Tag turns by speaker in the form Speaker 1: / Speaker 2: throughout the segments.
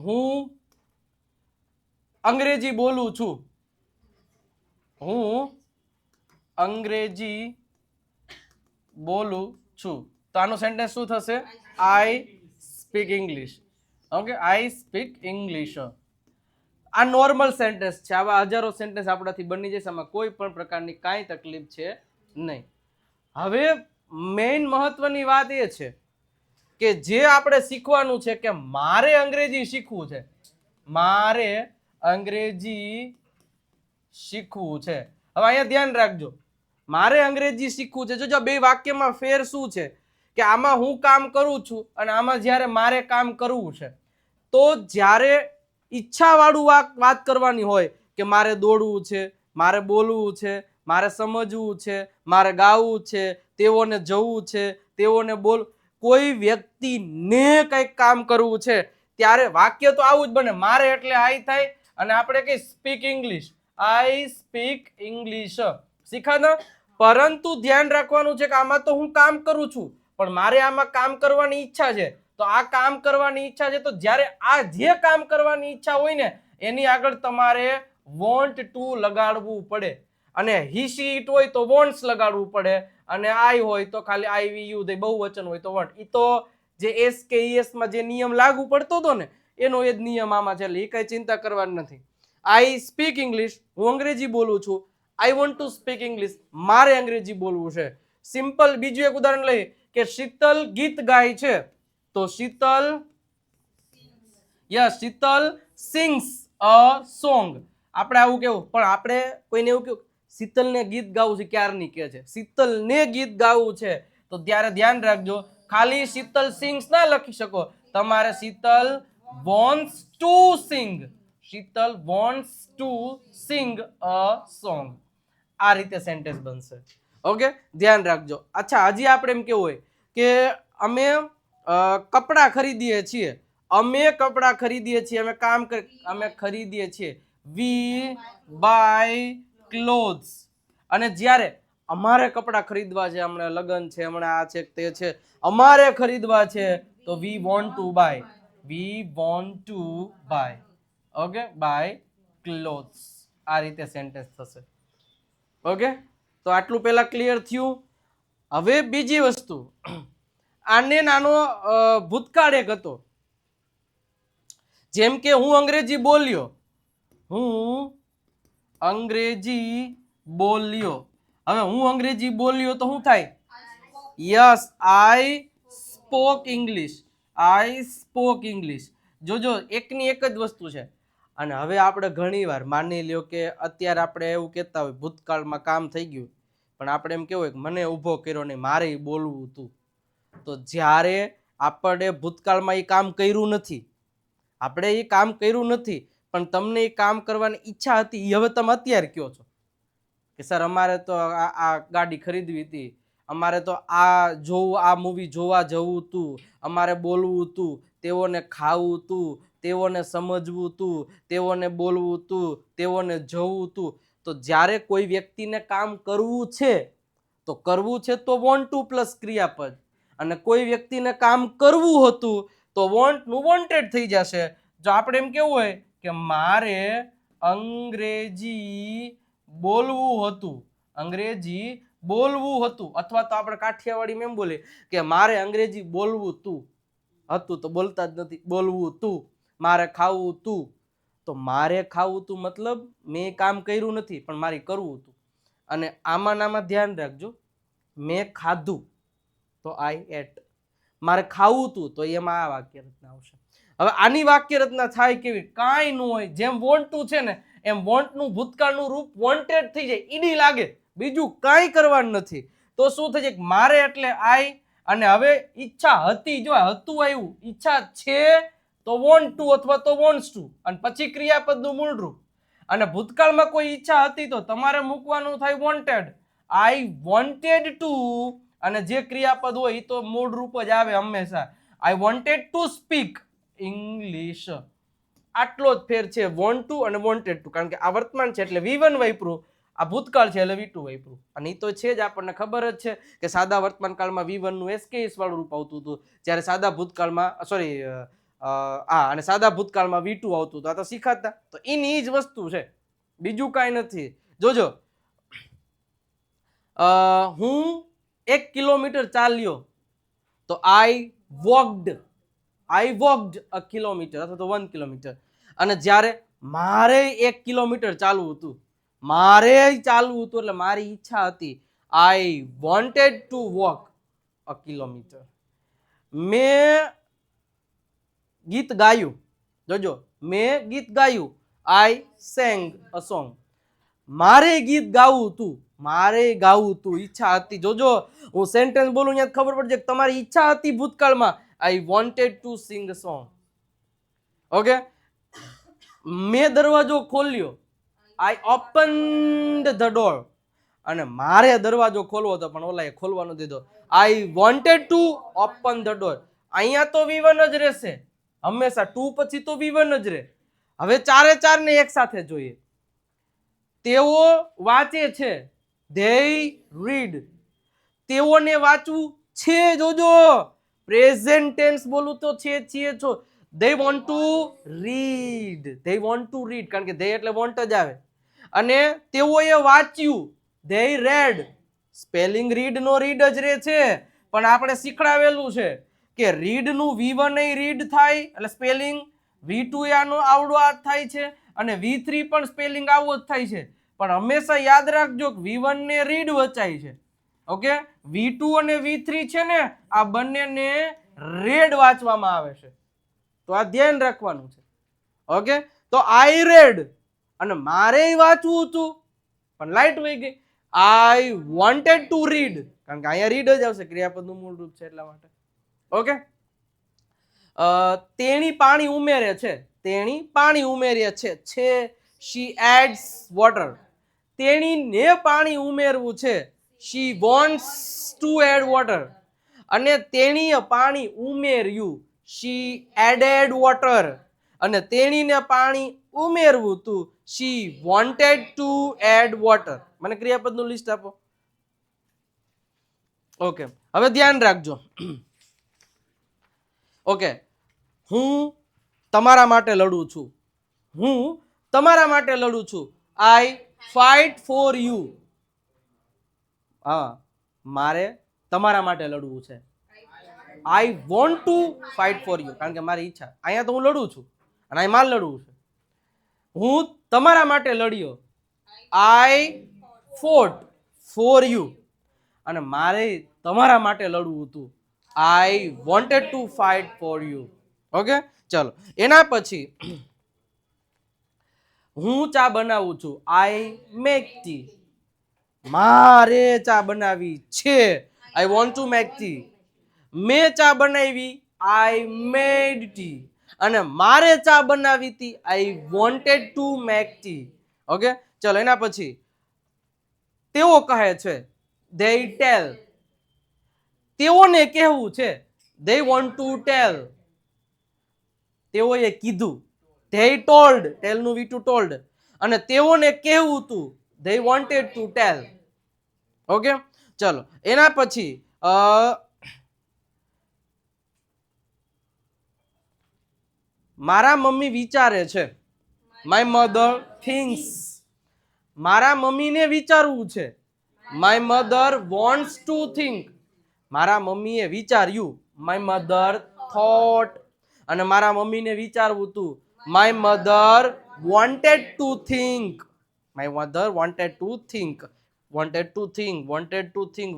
Speaker 1: હું અંગ્રેજી બોલું છું. હું અંગ્રેજી બોલું છું. તો આનું સેન્ટેન્સ શું થશે? આઈ સ્પીક ઇંગ્લિશ. ઓકે, આઈ સ્પીક ઇંગ્લિશ. આ નોર્મલ સેન્ટેન્સ છે. આવા હજારો સેન્ટેન્સ આપણાથી બની જશે, આમાં કોઈ પણ પ્રકારની કાંઈ તકલીફ છે નહીં. હવે મેઇન મહત્વની વાત એ છે કે જે આપણે શીખવાનું છે કે મારે અંગ્રેજી શીખવું છે. મારે અંગ્રેજી શીખવું છે. હવે અહીંયા ધ્યાન રાખજો, મારે અંગ્રેજી શીખવું છે. જો બે વાક્યમાં ફેર શું છે કે આમાં હું કામ કરું છું અને આમાં જ્યારે મારે કામ કરવું છે, તો જ્યારે ઈચ્છા વાળું વાત કરવાની હોય કે મારે દોડવું છે, મારે બોલવું છે, મારે સમજવું છે, મારે ગાવું છે, તેઓને જવું છે, તેઓને બોલ, કોઈ વ્યક્તિને કંઈક કામ કરવું છે, ત્યારે વાક્ય તો આવું જ બને. મારે એટલે આઈ થાય અને આપણે કઈ speak English, I speak English. શીખાના? પરંતુ ધ્યાન રાખવાનું છે કે આમાં તો હું કામ કરું છું, પણ મારે આમાં કામ કરવાની ઈચ્છા છે. તો આ કામ કરવાની ઈચ્છા છે, તો જ્યારે આ જે કામ કરવાની ઈચ્છા હોય ને એની આગળ તમારે વોન્ટ ટુ લગાડવું પડે. અને હી સી ઇટ હોય તો વોન્ટ્સ લગાડવું પડે, અને આઈ હોય તો ખાલી આઈ વી યુ દે, બહુવચન હોય તો વોન્ટ. એ તો જે એસ કે ઈએસ માં જે નિયમ લાગુ પડતો હતો ને એનો એ જ નિયમ આમાં છે, એટલે એ કઈ ચિંતા કરવાની નથી. આઈ સ્પીક ઇંગ્લિશ, હું અંગ્રેજી બોલું છું. I want to speak English, મારે અંગ્રેજી બોલવું છે. સિમ્પલ. બીજું એક ઉદાહરણ લઈએ કે શીતલ ગીત ગાય છે, તો Sheetal, yes, Sheetal sings a song. આપણે આવું કેવું, પણ આપણે કોઈને એવું કેવું શીતલને ગીત ગાવું છે, ક્યારની કે છે શીતલને ગીત ગાવું છે, તો ત્યારે ધ્યાન રાખજો ખાલી શીતલ સિંગ્સ ના લખી શકો, તમારે Sheetal wants to sing, Sheetal wants to sing a song. આ રીતે સેન્ટેન્સ બનશે. ઓકે, ધ્યાન રાખજો. અચ્છા, હજી આપણે એમ કેવું હોય કે અમે કપડાં ખરીદીએ છીએ, અમે કપડાં ખરીદીએ છીએ, અમે ખરીદીએ છીએ, વી બાય ક્લોથ્સ. અને જ્યારે અમારે કપડાં ખરીદવા છે, હમણાં લગ્ન છે, હમણાં આ છે તે છે, અમારે ખરીદવા છે, તો we want to buy, we want to buy. Okay, buy clothes. આ રીતે સેન્ટેન્સ થશે. ઓકે, તો આટલું પહેલા ક્લિયર થયું. હવે બીજી વસ્તુ, આને નાનો ભૂતકાળ એક હતો. જેમ કે હું અંગ્રેજી બોલ્યો, હું અંગ્રેજી બોલ્યો. હવે હું અંગ્રેજી બોલ્યો તો શું થાય? યસ, આઈ સ્પોક ઇંગ્લિશ, આઈ સ્પોક ઇંગ્લિશ. જોજો, એકની એક જ વસ્તુ છે. અને હવે આપણે ઘણી વાર માની લ્યો કે અત્યારે આપણે એવું કહેતા હોય ભૂતકાળમાં કામ થઈ ગયું, પણ આપણે એમ કેવું હોય કે મને ઊભો કર્યો નહીં, મારે બોલવું હતું. તો જ્યારે આપણે ભૂતકાળમાં એ કામ કર્યું નથી, આપણે એ કામ કર્યું નથી, પણ તમને એ કામ કરવાની ઈચ્છા હતી, એ હવે તમે અત્યારે કહો છો કે સર અમારે તો આ ગાડી ખરીદવી હતી, અમારે તો આ જોવું, આ મૂવી જોવા જવું હતું, અમારે બોલવું હતું, તેઓને ખાવું હતું, તેઓને સમજવું હતું, તેઓને બોલવું હતું, તેઓને જવું હતું. તો જ્યારે કોઈ વ્યક્તિને કામ કરવું છે, તો કરવું છે તો વોન્ટ ટુ પ્લસ ક્રિયાપદ, અને કોઈ વ્યક્તિને કામ કરવું હતું તો વોન્ટ નું વોન્ટેડ થઈ જશે. જો આપણે એમ કેવું હોય કે મારે અંગ્રેજી બોલવું હતું, અંગ્રેજી બોલવું હતું, અથવા તો આપણે કાઠિયાવાડીમાં એમ બોલે કે મારે અંગ્રેજી બોલવું તું, હતું તો બોલતા જ નથી, બોલવું તું, મારે ખાવું તું. તો મારે ખાવું તું મતલબ મેં કામ કર્યું નથી, પણ મારે કરવું હતું. અને આમાં ધ્યાન રાખજો, મેં ખાધું તો આઈ એટ, મારે ખાવું તું તો એમાં આ વાક્ય રચના આવશે. હવે આની વાક્ય રચના થાય કેવી? કાંઈ ન હોય, જેમ વોન્ટ ટુ છે ને એમ વોન્ટ નું ભૂતકાળનું રૂપ વોન્ટેડ થઈ જાય, ઈડી લાગે, બીજું કાંઈ કરવાનું નથી. તો શું થઈ જાય? મારે એટલે આઈ, અને હવે ઈચ્છા હતી, જો હતું આવ્યું, ઈચ્છા છે તો વોન્ટ ટુ અથવા તો વોન્ટ્સ ટુ, અને પછી ક્રિયાપદનું મૂળ રૂપ. અને ભૂતકાળમાં કોઈ ઈચ્છા હતી તો તમારે મૂકવાનું થાય વોન્ટેડ, આઈ વોન્ટેડ ટુ, અને જે ક્રિયાપદ હોય એ તો મૂળ રૂપ જ આવે હંમેશા, આઈ વોન્ટેડ ટુ સ્પીક ઇંગ્લિશ. આટલો જ ફેર છે વોન્ટ ટુ અને વોન્ટેડ ટુ, કારણ કે આ વર્તમાન છે એટલે V1 વાપરું, આ ભૂતકાળ છે એટલે V2 વાપરું. અને એ તો છે જ, આપણને ખબર જ છે કે સાદા વર્તમાન કાળમાં V1 નું SKS વાળું રૂપ આવતું હતું, જ્યારે સાદા ભૂતકાળમાં અને સાદા ભૂતકાળમાં V2 આવતું, તો આ તો શીખાતા. તો એની જ વસ્તુ છે, બીજું કાંઈ નથી. જોજો, હું 1 કિલોમીટર ચાલ્યો, તો I walked a kilometer અથવા તો 1 કિલોમીટર. અને જ્યારે મારે 1 કિલોમીટર ચાલવું હતું, એટલે મારી ઈચ્છા હતી, I wanted to walk a kilometer. મેં ગીત ગાયું, જોજો, મેં ગીત ગાયું, I sang a song. મારે ગીત ગાવું હતું, ઈચ્છા હતી. જોજો, હું સેન્ટેન્સ બોલું ત્યાં ખબર પડશે કે તમારી ઈચ્છા હતી ભૂતકાળમાં, I wanted to sing a song. Okay, મેં દરવાજો ખોલ્યો, I opened the door. અને મારે દરવાજો ખોલવો હતો પણ ઓલાએ ખોલવાનો દીધો, I wanted to open the door. અહીંયા તો V1 જ રહેશે હંમેશા, 2 પછી તો V1 જ રહે. હવે 4 ને એક સાથે જોઈએ. તેઓ વાંચે છે, they read. તેઓને વાંચવું છે, જોજો, પ્રેઝન્ટ ટેન્સ બોલું તો છે છો. they want to read, કારણ કે they એટલે want જ આવે. અને તેઓએ વાંચ્યું, they read. સ્પેલિંગ રીડ નો રીડ જ રહે છે, પણ આપણે શીખડાવેલું છે કે રીડ નું V1 એ રીડ થાય એટલે સ્પેલિંગ, V2 એ આનો આવડો આ થાય છે, અને V3 પણ સ્પેલિંગ આવો જ થાય છે. પણ હંમેશા યાદ રાખજો કે V1 ને રીડ વચાય છે. ઓકે, V2 અને V3 છે ને, આ બંનેને રેડ વાંચવામાં આવે છે, તો આ ધ્યાન રાખવાનું છે. ઓકે, તો I read, અને મારે વાંચવું હતું પણ લાઈટ વહી ગઈ. I wanted to read, કારણ કે અહીંયા રીડ જ આવશે, ક્રિયાપદનું મૂળ રૂપ છે એટલા માટે. ઓકે, તેણી પાણી ઉમેરે છે, she adds water. તેણીને પાણી ઉમેરવું છે, she wants to add water. અને તેણીએ પાણી ઉમેર્યું, she added water. અને તેણીને પાણી ઉમેરવું હતું, she wanted to add water. મને ક્રિયાપદનું લિસ્ટ આપો. ઓકે, હવે ધ્યાન રાખજો. ઓકે, હું તમારા માટે લડું છું, I fight for you. હા, મારે તમારા માટે લડવું છે, I want to fight for you, કારણ કે મારી ઈચ્છા. અહીંયા તો હું લડું છું અને અહીં મારે લડવું છે. હું તમારા માટે લડ્યો, I fought for you. અને મારે તમારા માટે લડવું હતું, I wanted to fight for you. Okay, ચલો એના પછી હું ચા બનાવું છું, I make tea. મારે ચા બનાવી છે, I want to make tea. મેં ચા બનાવી, I made tea. અને મારે ચા બનાવી હતી, I wanted to make tea. Okay, ચલો એના પછી તેઓ કહે છે, they tell. તેઓને કહેવું છે, they want to tell. તેઓએ કીધું, they told, tell નું V2 told. અને તેઓને કહેવું હતું, they wanted to tell. Okay, ચલો એના પછી મારા મમ્મી વિચારે છે, my mother thinks. મારા મમ્મીને વિચારવું છે, my mother wants to think. મારા મમ્મીએ વિચાર્યું, my mother thought. અને મારા મમ્મીને વિચારવું હતું, my mother wanted to think.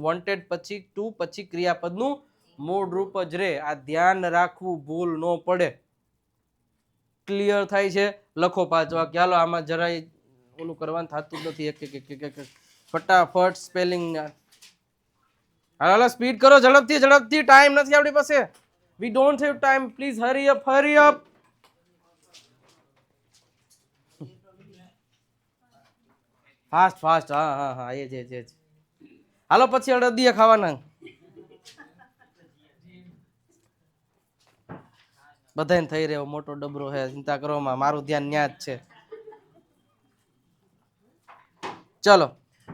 Speaker 1: wanted પછી to પછી ક્રિયાપદનું મૂળ રૂપ જ રે. આ ધ્યાન રાખવું, ભૂલ ન પડે. ક્લિયર થાય છે? લખો 5 વાક્ય. હાલો, આમાં જરાય ઓલું કરવાનું થતું જ નથી. એક ફટાફટ સ્પેલિંગ. હાલો સ્પીડ કરો, ઝડપથી. ટાઈમ નથી આપણી પાસે. We don't have time. Please hurry up. Fast. હા, એ જ. હાલો પછી અડદિયા ખાવાના. બધાને થઈ રહ્યો મોટો ડબરો હે, ચિંતા કરો માં, મારું ધ્યાન ન્યા જ છે. ચલો,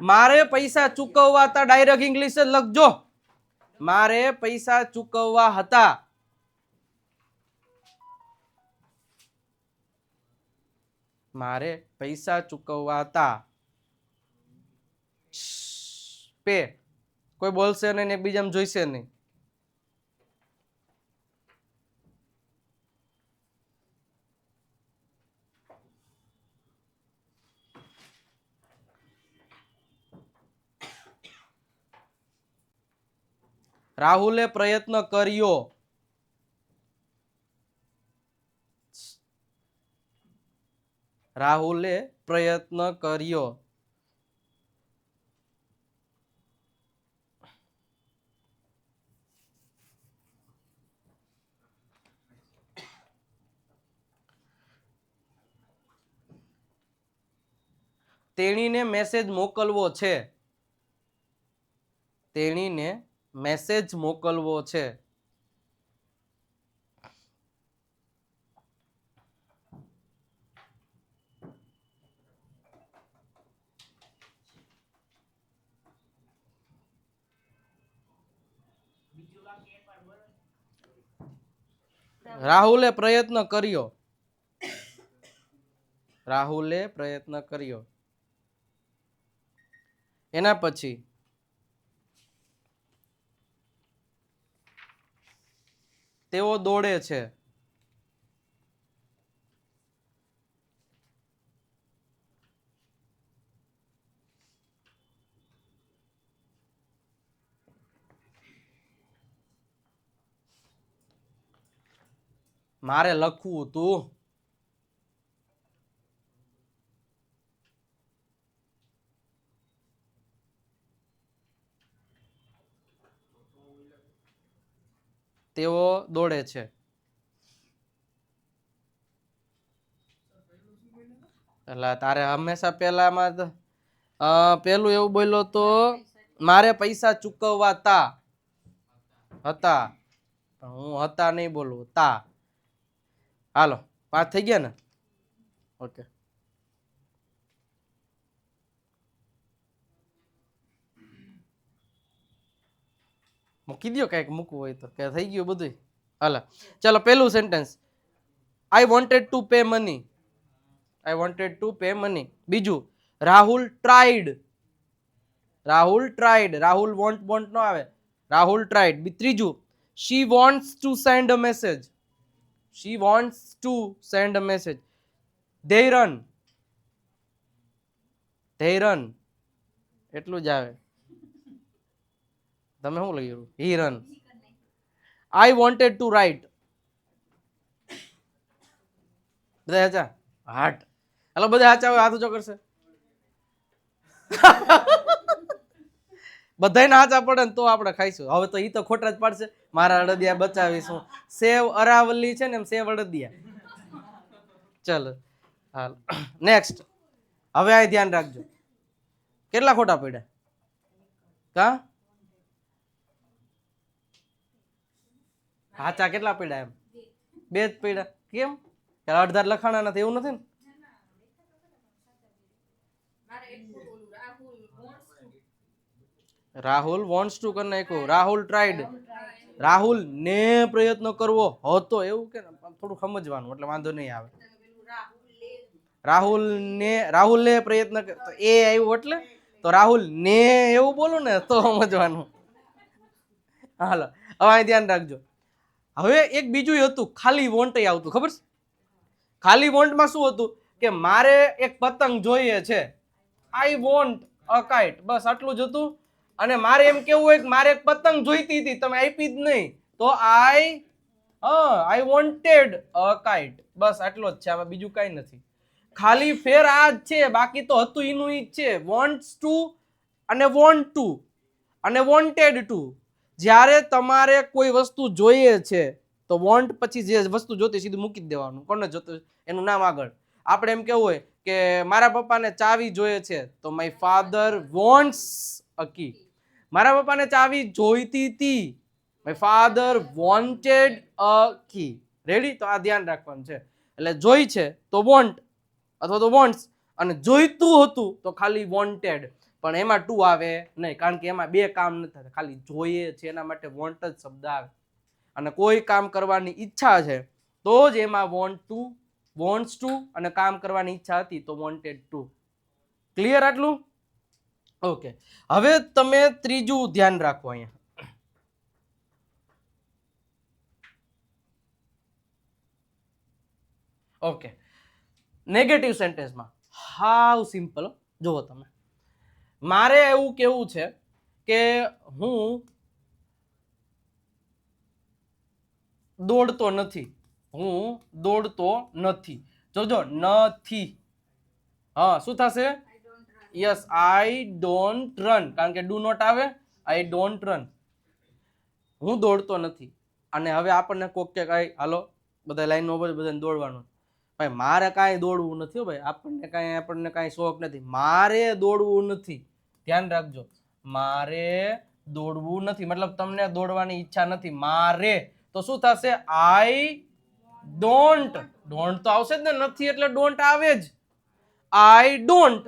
Speaker 1: મારે પૈસા ચૂકવવા હતા, ડાયરેક્ટ ઇંગ્લિશ જ લખજો. મારે પૈસા ચૂકવવા હતા. મારે પૈસા ચૂકવવા હતા. પે કોઈ બોલશે નહીં ને એકબીજામાં જોઈશે નહીં. રાહુલે પ્રયત્ન કર્યો. રાહુલે પ્રયત્ન કર્યો. તેણીને મેસેજ મોકલવો છે. તેણીને મેસેજ મોકલવો છે. રાહુલે પ્રયત્ન કર્યો. રાહુલે પ્રયત્ન કર્યો. એના પછી તેઓ દોડે છે. મારે લખવું તું. તેઓ દોડે છે. એટલે તારે હંમેશા પેલામાં પેલું એવું બોલ્યો તો મારે પૈસા ચૂકવવા હતા. હું હતા નહીં બોલું, તા. હાલો 5 થઈ ગયા ને? ઓકે. મૂકી દો કઈક મૂકવું હોય તો, કે થઈ ગયું બધું. હાલો ચાલો પેલું sentence, I wanted to pay money. I wanted to pay money. બીજું, Rahul tried. Rahul tried. Rahul want નો આવે, રાહુલ ટ્રાઈડ. ત્રીજું, she wants to send a message. she wants to send a message. they run. they run એટલું જ આવે. તમે શું લખ્યું? he run. I wanted to write. બધા હાચા? હાટ. હાલો બધા હાચા હોય હાથ ઊંચો કરશે. બધાને હાચા પડે ને તો આપણે ખાઈશું. હવે તો ઈ તો ખોટા જ પાડશે. મારા અડદિયા બચાવીશું. સેવ અરાવલી છે ને એમ સેવ અડદિયા. ચલો હાલ નેક્સ્ટ. હવે આ ધ્યાન રાખજો, કેટલા ખોટા પડ્યા? કા હાચા કેટલા પડ્યા? એમ 2 જ પડ્યા. કેમ? અડધા લખાણા નથી એવું નથી ને? રાહુલ વોન્ટ્સ ટુ કરી નાખ્યું. રાહુલ ટ્રાઈડ. રાહુલ ને પ્રયત્ન કરવો હતો એવું કે થોડું સમજવાનું એટલે વાંધો નહીં આવે. રાહુલે પ્રયત્ન એ આવ્યું એટલે તો રાહુલ ને એવું બોલું ને તો સમજવાનું. હાલો હવે અહીં ધ્યાન રાખજો. હવે એક બીજું હતું, ખાલી વોન્ટ આવતું, ખબર છે? ખાલી વોન્ટમાં શું હતું કે મારે એક પતંગ જોઈએ છે. I want a kite. બસ આટલું જ હતું. અને મારે એમ કેવું હોય કે મારે એક પતંગ જોઈતી હતી, તમે આપી જ નહીં, તો આઈ વોન્ટેડ અ કાઇટ. બસ આટલો જ છે, આમાં બીજું કઈ નથી. ખાલી ફેર આ જ છે, બાકી તો હતું એનું ઈ જ છે. વોન્ટ્સ ટુ અને વોન્ટ ટુ અને વોન્ટેડ ટુ. જ્યારે તમારે કોઈ વસ્તુ જોઈએ છે તો વોન્ટ પછી જે વસ્તુ જોતી સીધું મૂકી જ દેવાનું. કોને જોતું એનું નામ આગળ. આપણે એમ કેવું હોય કે મારા પપ્પાને ચાવી જોઈએ છે તો my father wants a key. મારા પપ્પાને ચાવી જોઈતી હતી, my father wanted a key. Ready? તો આ ધ્યાન રાખવાનું છે. એટલે જોઈ છે તો વોન્ટ અથવા તો વોન્ટ્સ, અને જોઈતું હતું તો ખાલી વોન્ટેડ. પણ એમાં ટુ આવે નહીં, કારણ કે એમાં 2 કામ નથી થતા. ખાલી જોઈએ છે એના માટે વોન્ટ જ શબ્દ આવે. અને કોઈ કામ કરવાની ઈચ્છા છે તો જ એમાં વોન્ટ ટુ વોન્ટ્સ ટુ અને કામ કરવાની ઈચ્છા હતી તો વોન્ટેડ ટુ. ક્લિયર આટલું? ઓકે. હવે તમે ત્રીજું ધ્યાન રાખો અહીંયા. ઓકે. નેગેટિવ સેન્ટેન્સમાં હાવ સિમ્પલ. જુઓ તમે, મારે એવું કેવું છે કે હું દોડતો નથી. જોજો, નથી. હા, શું થશે? યસ, આઈ ડોન્ટ રન, કારણ કે ડુ નોટ આવે. આઈ ડોન્ટ રન, હું દોડતો નથી. અને હવે આપણને કોક કે કાંઈ હાલો બધા લાઈનમાં ઉપર બધાને દોડવાનું. ભાઈ મારે કાંઈ દોડવું નથી ભાઈ, આપણને કાંઈ શોખ નથી. મારે દોડવું નથી, ધ્યાન રાખજો. મારે દોડવું નથી મતલબ તમને દોડવાની ઈચ્છા નથી. મારે તો શું થશે? I don't. ડોન્ટ તો આવશે જ ને, નથી એટલે ડોન્ટ આવે જ. I don't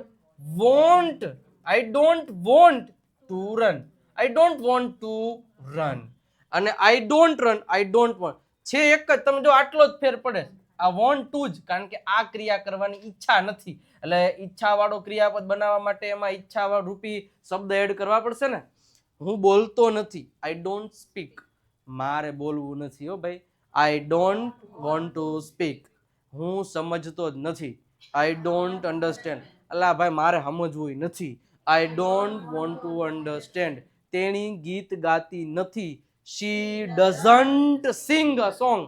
Speaker 1: want. I don't want to run. I don't want to run. અને I don't run, I don't want છે એક જ. તમે જો આટલો જ ફેર પડે. આ વોન્ટ ટુ જ, કારણ કે આ ક્રિયા કરવાની ઈચ્છા નથી. એટલે ઈચ્છા વાળો ક્રિયાપદ બનાવવા માટે એમાં ઈચ્છા રૂપી શબ્દ એડ કરવા પડશે ને. હું બોલતો નથી, આઈ ડોન્ટ સ્પીક. મારે બોલવું નથી હો ભાઈ. આઈ ડોન્ટ વોન્ટ ટુ સ્પીક. હું સમજતો જ નથી. I don't understand. અલા ભાઈ મારે સમજવું નથી. I don't want to understand. તેણી ગીત ગાતી નથી. શી ડઝન્ટ સિંગ અ સોંગ.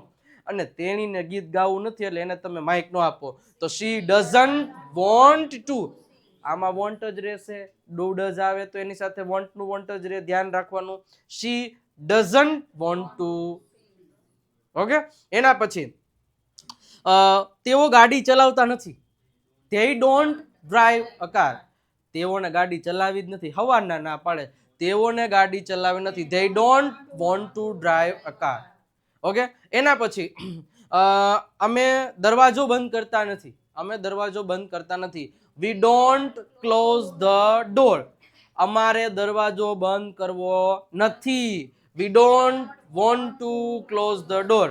Speaker 1: અને તેણીને ગીત ગાવું નથી એટલે એને તમે માઇક નો આપો તો શી ડઝન્ટ વોન્ટ ટુ. આમાં વોન્ટ જ રહેશે. ડુ ડઝ આવે તો એની સાથે વોન્ટ નું વોન્ટ જ રહે, ધ્યાન રાખવાનું. શી ડઝન્ટ વોન્ટ ટુ. ઓકે. એના પછી તેઓ ગાડી ચલાવતા નથી. They don't drive a car. તેઓને ગાડી ચલાવી જ નથી. હવારના ના પાડે, તેઓને ગાડી ચલાવી નથી. They don't want to drive a car. Okay. એના પછી અમે દરવાજો બંધ કરતા નથી. અમે દરવાજો બંધ કરતા નથી. We don't close the door. અમારે દરવાજો બંધ કરવો નથી. We don't want to close the door.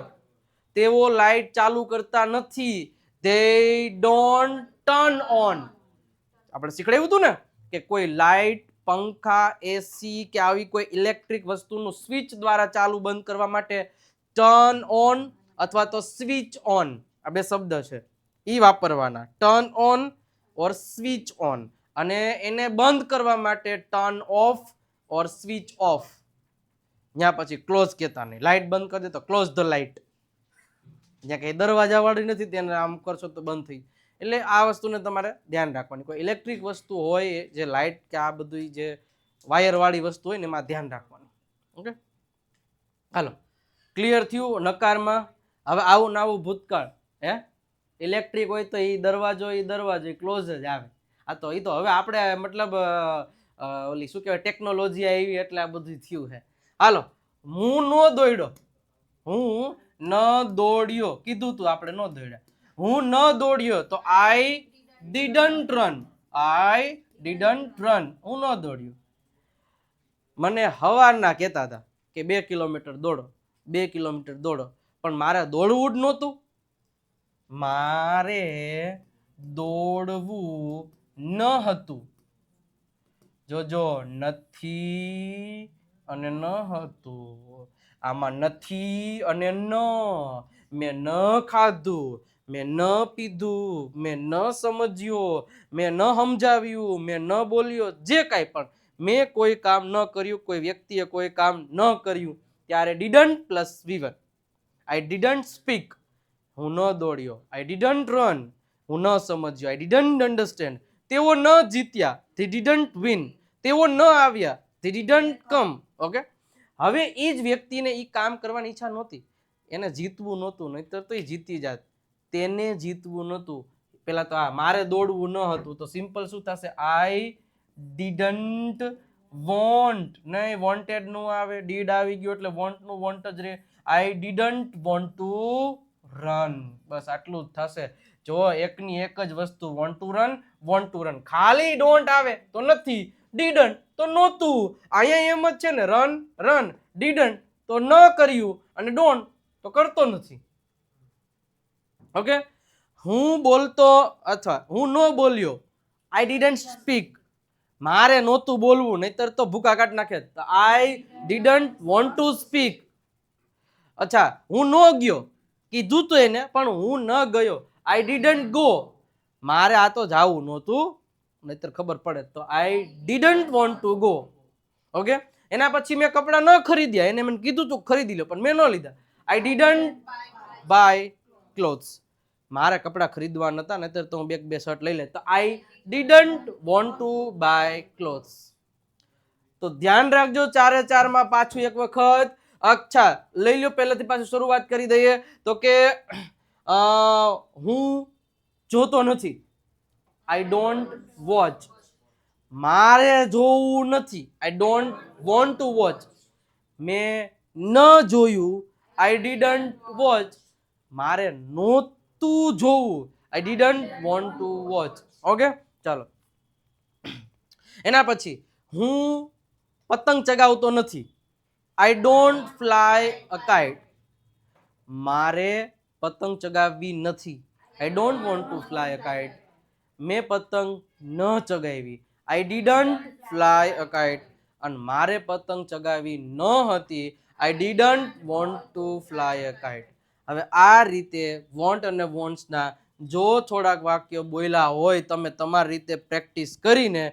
Speaker 1: તેઓ લાઈટ ચાલુ કરતા નથી. They don't turn on. આપણે શીખવાડ્યું હતું ને કે કોઈ લાઈટ, પંખા, એસી કે આવી કોઈ ઇલેક્ટ્રિક વસ્તુનું સ્વિચ દ્વારા ચાલુ બંધ કરવા માટે ટર્ન ઓન અથવા તો સ્વિચ ઓન, આ બે શબ્દ છે એ વાપરવાના. Turn on or switch on. અને એને બંધ કરવા માટે turn off or switch off. ત્યાં પછી ક્લોઝ કહેતા નહીં. લાઇટ બંધ કરી દે તો ક્લોઝ ધ લાઇટ. જ્યાં કઈ દરવાજા વાળી નથી તેને આમ કરશો તો બંધ થઈ. એટલે આ વસ્તુને તમારે ધ્યાન રાખવાની. કોઈ ઇલેક્ટ્રિક વસ્તુ હોય જે લાઇટ કે આ બધું જે વાયર વાળી વસ્તુ હોય ને એમાં ધ્યાન રાખવાનું. ઓકે, હાલો ક્લિયર થયું નકારમાં. હવે આવું ને આવું ભૂતકાળ. હે ઇલેક્ટ્રિક હોય તો એ દરવાજો ક્લોઝ જ આવે. આ તો એ તો હવે આપણે મતલબ ઓલી શું કહેવાય ટેકનોલોજી આવી એટલે આ બધું થયું છે. હાલો, હું નો દોડ્યો. હું ન દોડ્યો કીધું તું, આપણે ન દોડ્યા. હું ન દોડ્યો તો I didn't run. I didn't run. હું ન દોડ્યો. મને હવારના કહેતા હતા કે 2 કિલોમીટર દોડો, 2 કિલોમીટર દોડો, પણ મારે દોડવું જ નહોતું. મારે દોડવું ન હતું. જોજો, નથી અને ન હતું. આમાં નથી અને ન. મેં ન ખાધું, મેં ન પીધું, મેં ન સમજ્યો, મેં ન સમજાવ્યું, મેં ન બોલ્યો, જે કાંઈ પણ મેં કોઈ કામ ન કર્યું, કોઈ વ્યક્તિએ કોઈ કામ ન કર્યું ત્યારે didn't plus V1. I didn't speak. હું ન દોડ્યો. આઈ ડીડન્ટ રન. હું ન સમજ્યો. આઈ ડીડન્ટ અન્ડરસ્ટેન્ડ. તેઓ ન જીત્યા. They didn't win. તેઓ ન આવ્યા. They didn't come. ઓકે, હવે એ જ વ્યક્તિને એ કામ કરવાની ઈચ્છા નહોતી. એને જીતવું નહોતું, નહીતર તો એ જીતી જાત. તેને જીતવું નહોતું. પેલા તો મારે દોડવું ન હતું તો સિમ્પલ શું થશે? આઈ ડીડન્ટ વોન્ટ. નહીં, વોન્ટેડ નું આવે. ડીડ આવી ગયો એટલે વોન્ટ નું વોન્ટ જ રહે. I didn't want to run. બસ આટલું જ થશે. જો એકની એક જ વસ્તુ, want to run, want to run. ખાલી ડોન્ટ આવે તો નથી, ડીડન્ટ તો નહોતું. અહીંયા એમ જ છે ને, રન રન, ડીડન્ટ તો ન કર્યું, અને ડોન્ટ તો કરતો નથી. ઓકે, હું બોલતો અથવા હું ન બોલ્યો, આઈ ડીડન્ટ સ્પીક, મારે નહોતું બોલવું નહીતર તો ભૂકા કાઢ નાખે, તો I didn't want to speak. અચ્છા હું ન ગયો, કીધું તો એને પણ હું ન ગયો, આઈ ડીડન્ટ ગો, મારે આ તો જાવું નહોતું નહીતર ખબર પડે, તો I didn't want to go. Okay, એના પછી મેં કપડાં ન ખરીદ્યા, એને મને કીધું તું ખરીદી લો પણ મેં ન લીધા, આઈ ડીડન્ટ બાય ક્લોથ્સ, મારે કપડાં ખરીદવા નતા નહીતર તો હું બે શર્ટ લઈ લે, તો I didn't want to buy clothes. તો ધ્યાન રાખજો ચારે ચારમાં પાછું એક વખત. અચ્છા લઈ લો, પહેલાથી પાછું શરૂઆત કરી દઈએ. તો કે હું જોતો નથી, આઈ ડોન્ટ વોચ, મારે જોવું નથી, I don't want to watch, મેં ન જોયું, આઈ ડીડન્ટ વોચ, મારે નહોતું જોવું, I didn't want to watch. Okay ચાલો, એના પછી હું પતંગ ચગાવતો નથી, I don't fly a kite, મારે પતંગ ચગાવવી નથી, I don't want to fly a kite, મેં પતંગ ન ચગાવી, I didn't fly a kite, અને મારે પતંગ ચગાવી ન હતી, I didn't want to fly a kite. હવે આ રીતે વોન્ટ અને વોન્ટ્સના જો થોડાક વાક્યો બોલ્યા હોય તમે તમારી રીતે પ્રેક્ટિસ કરીને,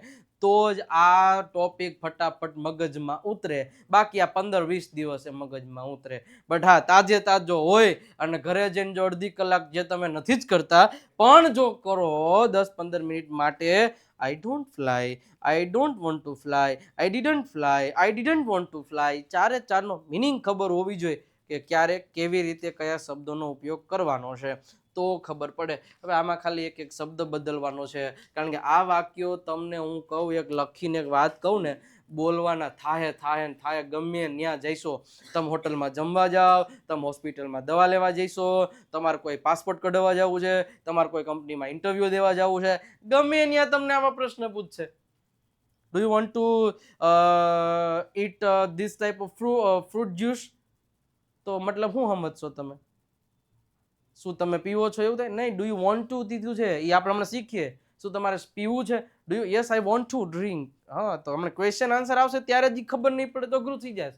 Speaker 1: તો જ આ ટોપિક ફટાફટ મગજમાં ઉતરે, બાકી આ 15-20 દિવસે મગજમાં ઉતરે. બટ હા, તાજે તાજો હોય અને ઘરે જઈને જો અડધી કલાક જે તમે નથી જ કરતા પણ જો કરો 10-15 મિનિટ માટે, આઈ don't fly, I don't want to fly, I didn't fly, I didn't want to fly, ચારે ચારનો મિનિંગ ખબર હોવી જોઈએ કે ક્યારે કેવી રીતે કયા શબ્દોનો ઉપયોગ કરવાનો છે, તો ખબર પડે. હવે આમાં ખાલી એક એક શબ્દ બદલવાનો છે, કારણ કે આ વાક્યો તમને હું કહું, એક લખીને એક વાત કહું ને, બોલવાના થાય ગમે ત્યાં જઈશો, તમે હોટલમાં જમવા જાઓ, તમે હોસ્પિટલમાં દવા લેવા જઈશો, તમારે કોઈ પાસપોર્ટ કઢાવવા જવું છે, તમારે કોઈ કંપનીમાં ઇન્ટરવ્યૂ દેવા જવું છે, ગમે ત્યાં તમને આવા પ્રશ્ન પૂછશે, do you want to it this type of fruit juice, તો મતલબ શું સમજશો તમે, શું તમે પીવો છો એવું થાય નહીં, ડુ યુ વોન્ટ ટુ દીધું છે એ આપણે હમણાં શીખીએ, શું તમારે પીવું છે, do you yes I want to drink. હા, તો હમણાં ક્વેશ્ચન આન્સર આવશે ત્યારે જ ખબર નહીં પડે તો અઘરું થઈ જાય,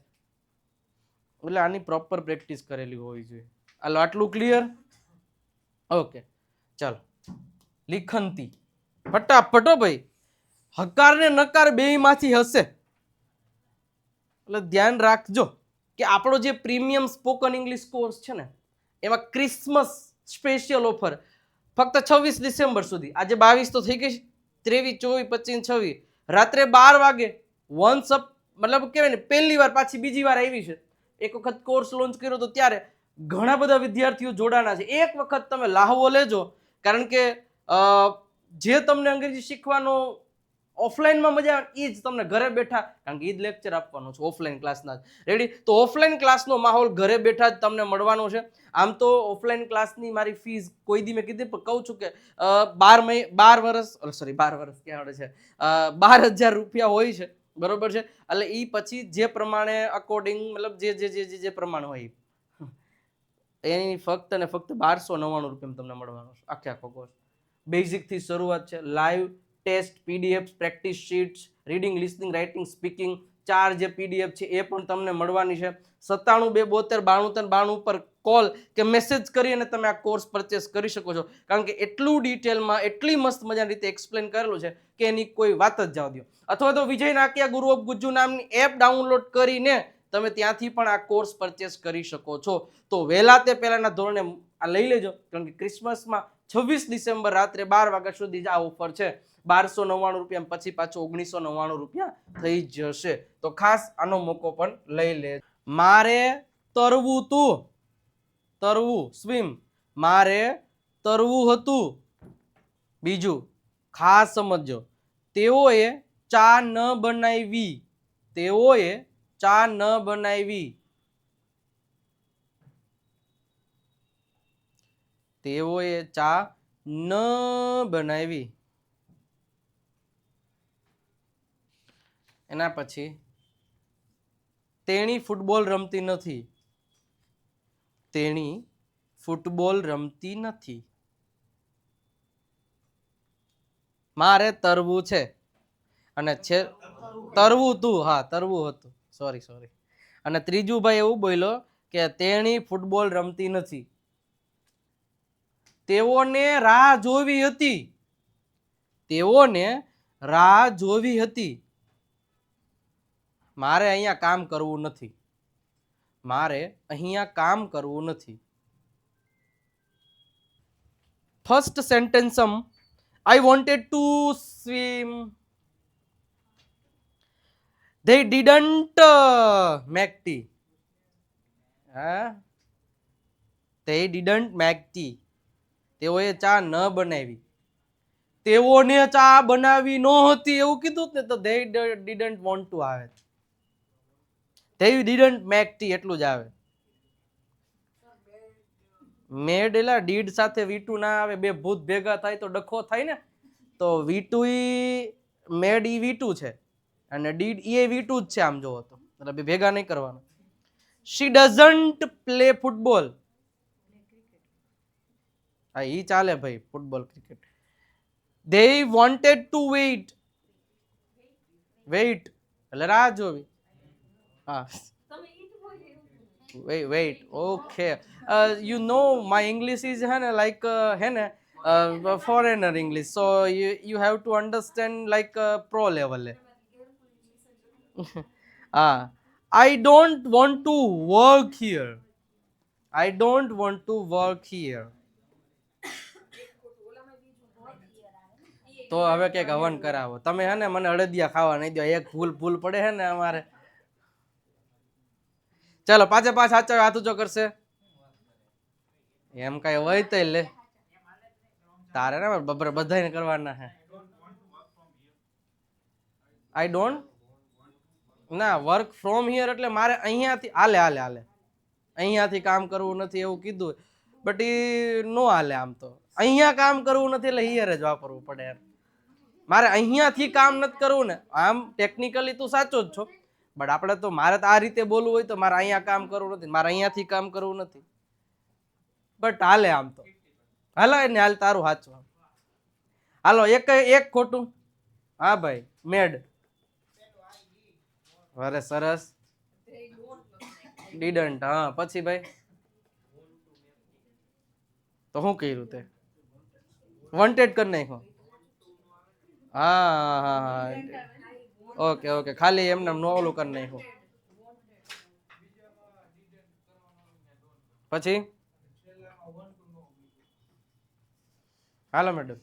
Speaker 1: એટલે આની પ્રોપર પ્રેક્ટિસ કરેલી હોવી જોઈએ. હાલો આટલું ક્લિયર? ઓકે ચાલો, લિખંતી ફટાફટ હો ભાઈ, હકાર ને નકાર બેયમાંથી હશે, એટલે ધ્યાન રાખજો કે આપણો જે પ્રીમિયમ સ્પોકન ઇંગ્લિશ કોર્સ છે ને, એમાં ક્રિસમસ સ્પેશિયલ ઓફર ફક્ત 26 ડિસેમ્બર સુધી, આજે 22 તો થઈ ગઈ, 23, 24, 25, 26 રાત્રે 12 વાગે વન્સ અપ, મતલબ કહેવાય ને પહેલી વાર પાછી બીજી વાર આવી છે. એક વખત કોર્સ લોન્ચ કર્યો તો ત્યારે ઘણા બધા વિદ્યાર્થીઓ જોડાના છે, એક વખત તમે લાહવો લેજો, કારણ કે જે તમને અંગ્રેજી શીખવાનો ઓફલાઈનમાં મજા આવે એ જ તમને ઘરે બેઠા, કારણ કે એ જ લેક્ચર આપવાનો છે ઓફલાઈન ક્લાસના જ, રેડી? તો ઓફલાઈન ક્લાસનો માહોલ ઘરે બેઠા જ તમને મળવાનો છે. આમ તો ઓફલાઈન ક્લાસની મારી ફીસ કોઈ દી મેં કીધી પણ કહું છું કે 12 વર્ષ ક્યાં આવડે છે, 12,000 રૂપિયા હોય છે, બરોબર છે? એટલે એ પછી જે પ્રમાણે અકોર્ડિંગ, મતલબ જે પ્રમાણે હોય એની ફક્ત ને ફક્ત 1299 રૂપિયામાં તમને મળવાનો છે આખો કોર્સ. બેઝિકથી શરૂઆત છે, live test, PDF, practice sheets, reading, listening, writing, speaking, 4 જે પીડીએફ છે એ પણ તમને મળવાની છે. 97 272 93 92 પર કોલ કે મેસેજ કરી અને તમે આ કોર્સ પરચેસ કરી શકો છો, કારણ કે એટલું ડિટેલમાં એટલી મસ્ત મજાની રીતે એક્સપ્લેન કરેલું છે કે એની કોઈ વાત જ જવા દો. અથવા તો વિજય નાકિયા ગુરુ ઓફ ગુજ્જુ નામની એપ ડાઉનલોડ કરીને તમે ત્યાંથી પણ આ કોર્સ પરચેસ કરી શકો છો. તો વહેલા તે પહેલાના ધોરણે આ લઈ લેજો, કારણ કે ક્રિસમસમાં 26 ડિસેમ્બર રાત્રે 12 વાગ્યા સુધી જ આ ઓફર છે. 1299 રૂપિયા પછી પાછો 1999 રૂપિયા થઈ જશે. તો ખાસ આનો મોકો પણ લઈ લે. મારે તરવું તું, તરવું સ્વિમ, મારે તરવું હતું. બીજું ખાસ સમજો, તેઓએ ચા ન બનાવી, તેઓએ ચા ન બનાવી, તેઓએ ચા ન બનાવી. એના પછી તેણી ફૂટબોલ રમતી નથી, તેણી ફૂટબોલ રમતી નથી. મારે તરવું છે. અને છે તરવું તું, હા તરવું હતું, સોરી. અને ત્રીજું ભાઈ એવું બોલ્યો કે તેણી ફૂટબોલ રમતી નથી. તેઓને રાહ જોવી હતી. તેઓને રાહ જોવી હતી. મારે અહીંયા કામ કરવું નથી. મારે અહીંયા કામ કરવું નથી. First sentence I wanted to swim. They didn't make tea. They didn't make tea. તેઓએ ચા ન બનાવી. તેઓને ચા બનાવી ન હતી એવું કીધું ને તો they didn't want to આવે. They didn't make tea એટલું જ આવે. મેડ એલા ડીડ સાથે વીટુ ના આવે, બે ભૂત ભેગા થાય તો ડખો થાય ને. તો વીટુ મેડ ઈ વીટુ છે અને ડીડ એ વીટુ જ છે આમ જોવો તો, એટલે બે ભેગા નહીં કરવાના. She doesn't play football. હા ઈ ચાલે ભાઈ, football cricket. They wanted to wait. એટલે રાહ જોવી. હા wait okay. You know my English is like foreigner English, so you have to understand like pro level. I don't want to work here. I don't want to work here. તો હવે કઈક હવન કરાવો તમે, મને અડદિયા ખાવા નહીં દો, એક ભૂલ પડે ને અમારે. ચાલો પાછા સાચા હાથ ઊંચો કરશે. એમ કઈ હોય તો લે, તારે ને બધાને કરવાના હે. આઈ ડોન્ટ ના વર્ક ફ્રોમ હિયર એટલે મારે અહીંયાથી હાલે અહીંયાથી કામ કરવું નથી એવું કીધું, બટ એ નો હાલે. આમ તો અહીંયા કામ કરવું નથી એટલે હિયર જ વાપરવું પડે. મારે અહીંયાથી કામ નથી કરવું ને, આમ ટેકનિકલી તું સાચો જ છો, બટ આપણે તો મારે તો આ રીતે બોલવું હોય તો મારે અહીંયા કામ કરવું નથી, મારે અહીંયાથી કામ કરવું નથી, બટ હાલે આમ તો હાલે ને. હાલ તારું સાચું. હાલો એક ખોટું. હા ભાઈ મેડ. અરે સરસ. ડીડન્ટ. હા પછી ભાઈ તો શું કર્યું તે? વોન્ટેડ કરી નાખ્યો. હા ઓકે ખાલી એમને નોવલું કરી નાખ્યું. પછી હાલો મેડમ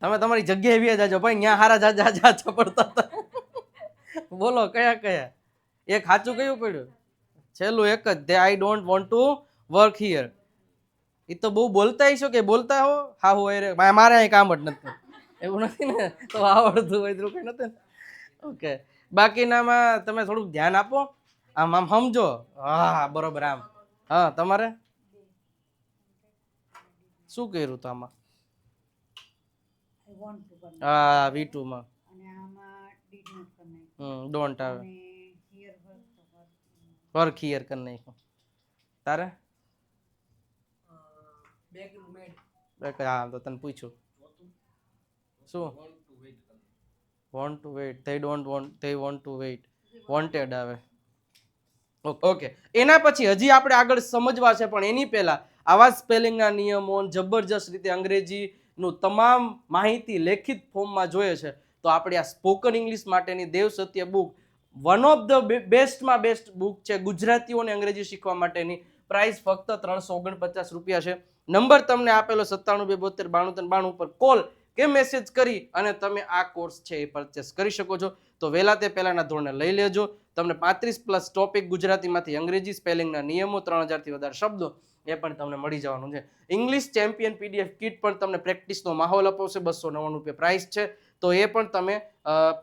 Speaker 1: તમે તમારી જગ્યાએ વ્યા જાજો ભાઈ, ત્યાં હારા જાજા પડતા હતા. બોલો કયા એક સાચું કયું પડ્યું? છેલ્લું એક જ, I don't want to work here. એ તો બહુ બોલતા હશો કે બોલતા હો હા હોય મારે અહીં કામ જ નથી એવું નથી ને, તો આવડતું હોય તો કઈ નથી. ઓકે બાકીનામાં તમે થોડુંક ધ્યાન આપો, આમ સમજો. હા બરોબર. આમ હા તમારે શું કર્યું તો આમાં? હા V2 માં ડોન્ટ આવે, વર્ક હિયર કરી નાખ્યું. તારે હા તો તને પૂછ્યું શું? Want to wait. they don't want, they want to wait. wanted આવે. ઓકે એના પછી હજી આપણે આગળ સમજવા છે, પણ એની પહેલા આવા સ્પેલિંગના નિયમો જબરજસ્ત રીતે અંગ્રેજીનું તમામ માહિતી લેખિત ફોર્મમાં જોઈએ છે તો આપણે આ સ્પોકન ઇંગ્લિશ માટેની Dev Satya book one of the બેસ્ટમાં બેસ્ટ બુક છે ગુજરાતીઓને અંગ્રેજી શીખવા માટેની. પ્રાઇસ ફક્ત 349 રૂપિયા છે. નંબર તમને આપેલો 97 92 92 પર કોલ કે મેસેજ કરી અને તમે આ કોર્સ છે એ પરચેસ કરી શકો છો. તો વહેલા તે પહેલાના ધોરણે લઈ લેજો. તમને 35+ ટોપિક ગુજરાતીમાંથી અંગ્રેજી સ્પેલિંગના નિયમો 3000થી વધારે શબ્દો એ પણ તમને મળી જવાનું છે. ઇંગ્લિશ ચેમ્પિયન PDF કિટ પણ તમને પ્રેક્ટિસનો માહોલ અપાવશે. 299 રૂપિયા પ્રાઇસ છે, તો એ પણ તમે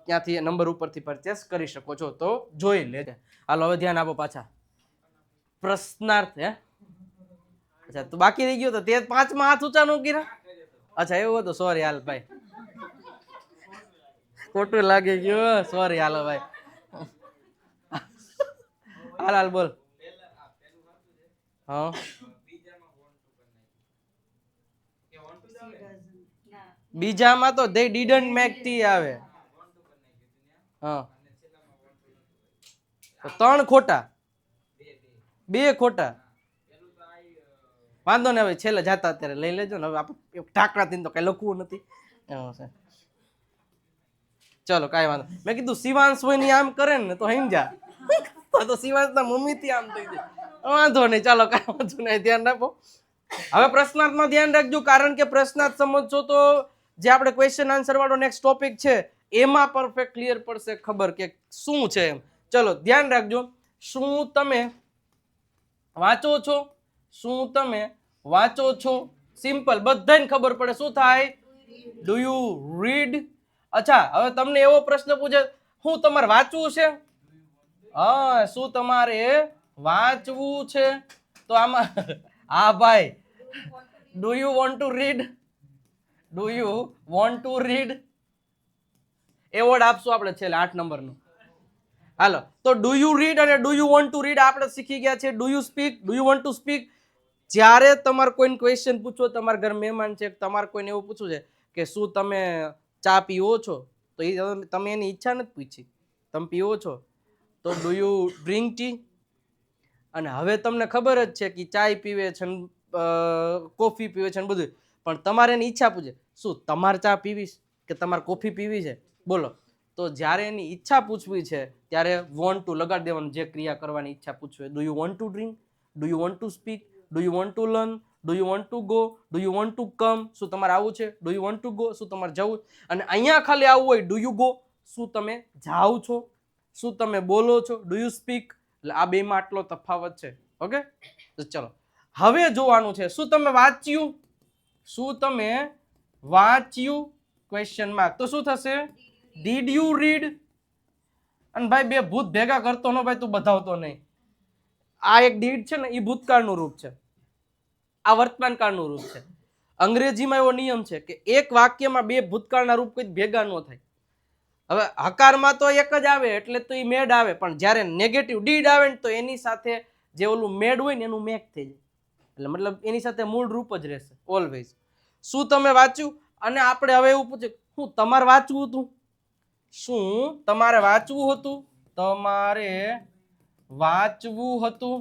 Speaker 1: ત્યાંથી નંબર ઉપરથી પરચેસ કરી શકો છો. તો જોઈ લેજે. હાલો હવે ધ્યાન આપો પાછા. પ્રશ્નાર્થ અચ્છા તો બાકી રહી ગયો તો તે 5માં હાથ ઊંચા નો કર્યા. અચ્છા એવું હતું, સોરી. હાલ ભાઈ ખોટું લાગી ગયું, સોરી. હાલો ભાઈ હાલ બોલ. હા બીજામાં તો they didn't make tea આવે. હા, તો 3 ખોટા, 2 ખોટા. વાંધો ને, હવે છેલ્લે જાતા અત્યારે લઈ લેજો ને. હવે આપણે ઢાકણા થી તો કઈ લખવું નથી. એવું છે. ચલો કાંઈ વાંધો. મેં કીધું શિવાંશ હોય ને આમ કરે ને તો સમજા. તો શિવાંશ ના મમ્મી થી આમ થઈ જાય. વાંધો નહીં, ચાલો કાંઈ વાંધો નહીં, ધ્યાન રાખો. હવે પ્રશ્નાર્થમાં ધ્યાન રાખજો, કારણ કે પ્રશ્નાર્થ સમજશો તો જે આપણે ક્વેશ્ચન આન્સર વાળો નેક્સ્ટ ટોપિક છે એમાં પરફેક્ટ ક્લિયર પડશે ખબર કે શું છે એમ. ચલો ધ્યાન રાખજો. શું તમે વાંચો છો? શું તમે વાંચો છો? સિમ્પલ, બધાને ખબર પડે. શું થાય? Do you read? અચ્છા, હવે તમને એવો પ્રશ્ન પૂછે, શું તમારે વાંચવું છે? હા, શું તમારે વાંચવું છે? તો આમાં હા ભાઈ, do you want two read? Do you want two read? Award આપશું આપણે છેલ્લે 8 નંબરનો. હાલો, તો ડુ યુ રીડ અને do you want two read આપણે શીખી ગયા છે. Do you speak, do you want to speak. જ્યારે તમારે કોઈને ક્વેશ્ચન પૂછો, તમારા ઘર મહેમાન છે, તમારે કોઈને એવું પૂછવું છે કે શું તમે ચા પીવો છો, તો એ તમે એની ઈચ્છા નથી પૂછી, તમે પીવો છો, તો ડુ યુ ડ્રિંક ટી? અને હવે તમને ખબર જ છે કે ચાય પીવે છે ને કોફી પીવે છે ને બધું, પણ તમારે એની ઈચ્છા પૂછે, શું તમારે ચા પીવી કે તમારે કોફી પીવી છે? બોલો. તો જ્યારે એની ઈચ્છા પૂછવી છે ત્યારે વોન્ટ ટુ લગાડી દેવાનું, જે ક્રિયા કરવાની ઈચ્છા પૂછવી. Do you want to drink? Do you want to speak? Do you want to learn? Do you want to go? Do you want to come? શું તમારે આવું છે? Do you want to go? શું તમારે જવું? અને અહીંયા ખાલી આવું હોય, ડુ યુ ગો? શું તમે જાઓ છો? શું તમે બોલો છો? Do you speak? એટલે આ બેમાં આટલો તફાવત છે. ઓકે, તો ચલો હવે જોવાનું છે, શું તમે વાંચ્યું? શું તમે વાંચ્યું? Question mark. તો શું થશે? Did you read? અને ભાઈ બે ભૂત ભેગા કરતો ન ભાઈ, તું બધાવતો નહીં. આ એક ડીડ છે ને, એ ભૂતકાળનું રૂપ છે, આ વર્તમાન કાળનું રૂપ છે. અંગ્રેજીમાં એવો નિયમ છે કે એક વાક્યમાં 2 ભૂતકાળના રૂપ કોઈ ભેગા ન થાય. હવે હકારમાં તો એક જ આવે એટલે તો એ મેડ આવે, પણ જ્યારે નેગેટિવ ડીડ આવે ને તો એની સાથે જે ઓલું મેડ હોય ને એનું મેક થઈ જાય. એટલે મતલબ એની સાથે મૂળ રૂપ જ રહેશે ઓલવેઝ. શું તમે વાંચ્યું? અને આપણે હવે એવું પૂછે, શું તમારે વાંચવું હતું? શું તમારે વાંચવું હતું? તમારે વાંચવું હતું.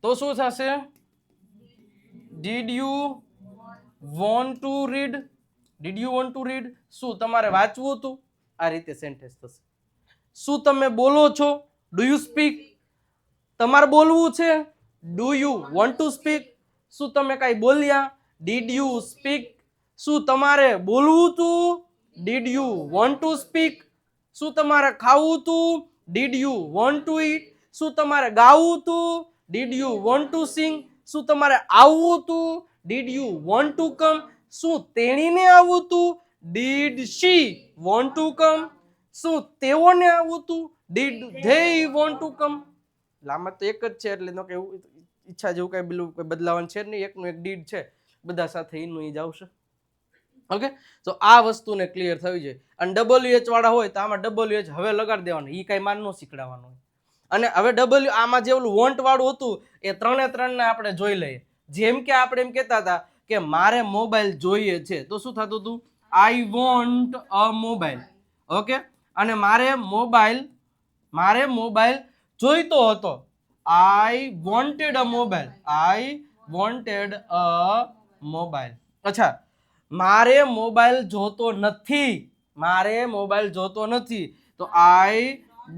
Speaker 1: તો શું થશે? Did you want two read? Did you want two read? શું તમારે વાંચવું હતું? આ રીતે સેન્ટેન્સ થશે. શું તમે બોલો છો? Do you speak? તમારે બોલવું છે? Do you want to speak? શું તમે કઈ બોલ્યા? Did you speak? શું તમારે બોલવું હતું? Did you want to speak? શું તમારે ખાવું હતું? Did you want to eat? શું તમારે ગાવું હતું? Did you want to sing? શું તમારે આવવું હતું? Did you want to come? શું તેણીને આવવું હતું? Did she want to come? શું તેઓને આવવું હતું? Did they want to come? લાંબા તો એક જ છે, એટલે તો કે ઈચ્છા જેવું કઈ પેલું કોઈ બદલાવાનું છે નહીં, એકનું એક ડીડ છે, બધા સાથે એનું ઈ જ આવશે. ઓકે, તો આ વસ્તુને ક્લિયર થવી જોઈએ. અને WH વાળા હોય તો આમાં WH હવે લગાડી દેવાનું, એ કઈ માન ન શીખડાવવાનું. અને હવે W આમાં જે ઓલું વોન્ટ વાળું હતું એ 3 ને આપણે જોઈ લઈએ. જેમ કે આપણે એમ કહેતા હતા કે મારે મોબાઈલ જોઈએ છે, તો શું થતું હતું? I want a mobile. Okay, અને મારે મોબાઈલ જોઈતો હતો. I wanted a mobile. I wanted a mobile. અચ્છા, મારે મોબાઈલ જોતો નથી. મારે મોબાઈલ જોતો નથી, તો આઈ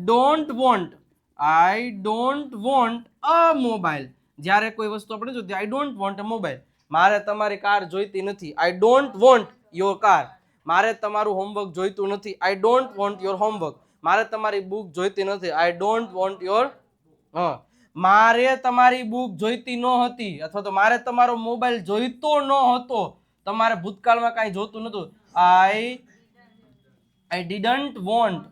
Speaker 1: don't want. I don't want a mobile. જ્યારે કોઈ વસ્તુ આપણે જોતી, આઈ ડોન્ટ વોન્ટ અ મોબાઈલ. મારે તમારી કાર જોઈતી નથી. I don't want your car. મારે તમારું હોમવર્ક જોઈતું નથી. I don't want your homework. મારે તમારી બુક જોઈતી નથી. I don't want your. મારે તમારી બુક જોઈતી ન હતી, અથવા તો મારે તમારો મોબાઈલ જોઈતો ન હતો. તમારે ભૂતકાળમાં કાંઈ જોતું નતું. આઈ ડીડન્ટ વોન્ટ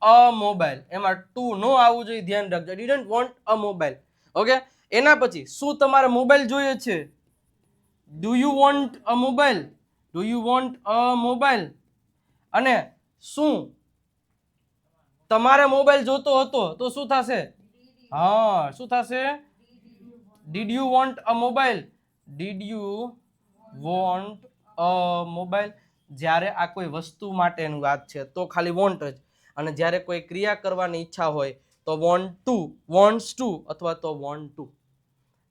Speaker 1: અ મોબાઈલ. એમાં ટુ નો આવવું જોઈએ, ધ્યાન રાખજો. આઈ didn't want a mobile. Okay, એના પછી શું તમારે મોબાઈલ જોઈએ છે? Do you want a mobile? Do you want a mobile? અને શું તમારે મોબાઈલ જોતો હતો, તો શું થશે? હા, શું થશે? Did you want a mobile? Did you want a mobile. જ્યારે આ કોઈ વસ્તુ માટેની વાત છે તો ખાલી વોન્ટ જ, અને જ્યારે કોઈ ક્રિયા કરવાની ઈચ્છા હોય તો વોન્ટ ટુ, વોન્ટ્સ ટુ અથવા તો વોન્ટ ટુ.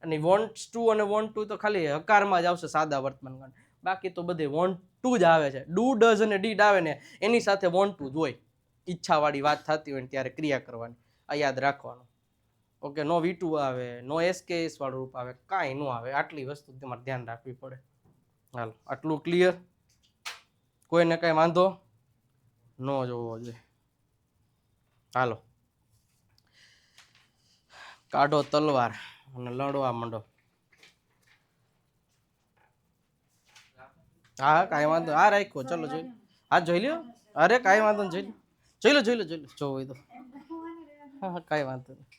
Speaker 1: અને વોન્ટ્સ ટુ અને વોન્ટ ટુ તો ખાલી હકારમાં જ આવશે સાદા વર્તમાનમાં, બાકી તો બધે વોન્ટ ટુ જ આવે છે. ડુ ડઝ અને ડીડ આવે ને એની સાથે વોન્ટ ટુ જ હોય. ઈચ્છાવાળી વાત થતી હોય ને ત્યારે ક્રિયા કરવાની, આ યાદ રાખવાનું. ઓકે, નો V2 આવે, નો SKS વાળું રૂપ આવે, કાંઈ નો આવે. આટલી વસ્તુ તમારે ધ્યાન રાખવી પડે. હાલો, આટલું ક્લિયર? કોઈને કઈ વાંધો ન જોવો જોઈએ. હાલો, કાઢો તલવાર અને લડવા માંડો. હા, કાંઈ વાંધો. હા, રાખ્યો. ચલો જોઈ. હા, જોઈ લ્યો. અરે કાંઈ વાંધો નહીં, જોઈ લો, જોઈ લો, જોઈ લો, જોવો હોય તો. હા હા, કાંઈ વાંધો નહીં.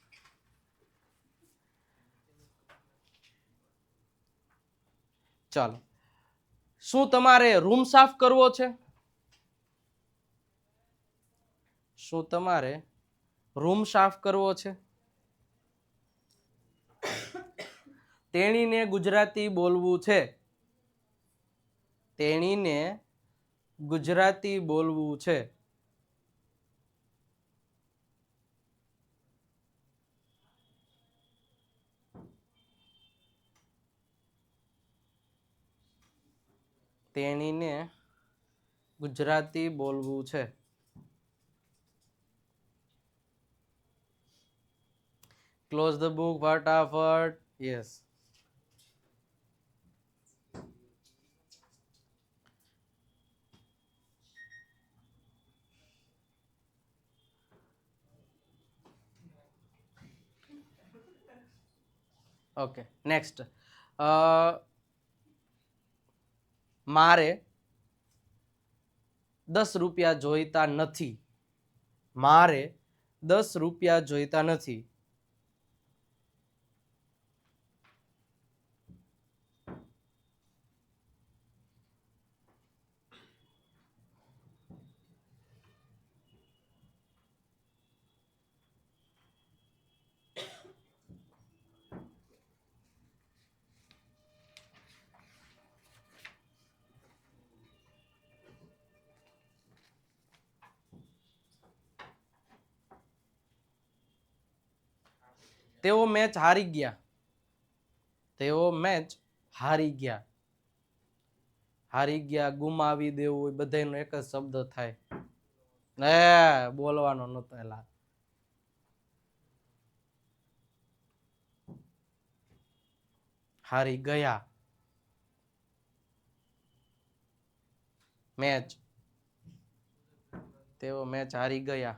Speaker 1: ચાલો, શું તમારે રૂમ સાફ કરવો છે? શું તમારે રૂમ સાફ કરવો છે? તેણીને ગુજરાતી બોલવું છે. તેણીને ગુજરાતી બોલવું છે. તેણીને ગુજરાતી બોલવું છે. ક્લોઝ ધ બુક ફટાફટ. યસ. Okay, next. મારે 10 રૂપિયા જોઈતા નથી. મારે 10 રૂપિયા જોઈતા નથી. તેઓ મેચ હારી ગયા. તેઓ મેચ હારી ગયા. હારી ગયા, ગુમાવી દેવું, એ બધાનો એક જ શબ્દ થાય. બોલવાનો નતો એલા. હારી ગયા. મેચ. તેઓ મેચ હારી ગયા.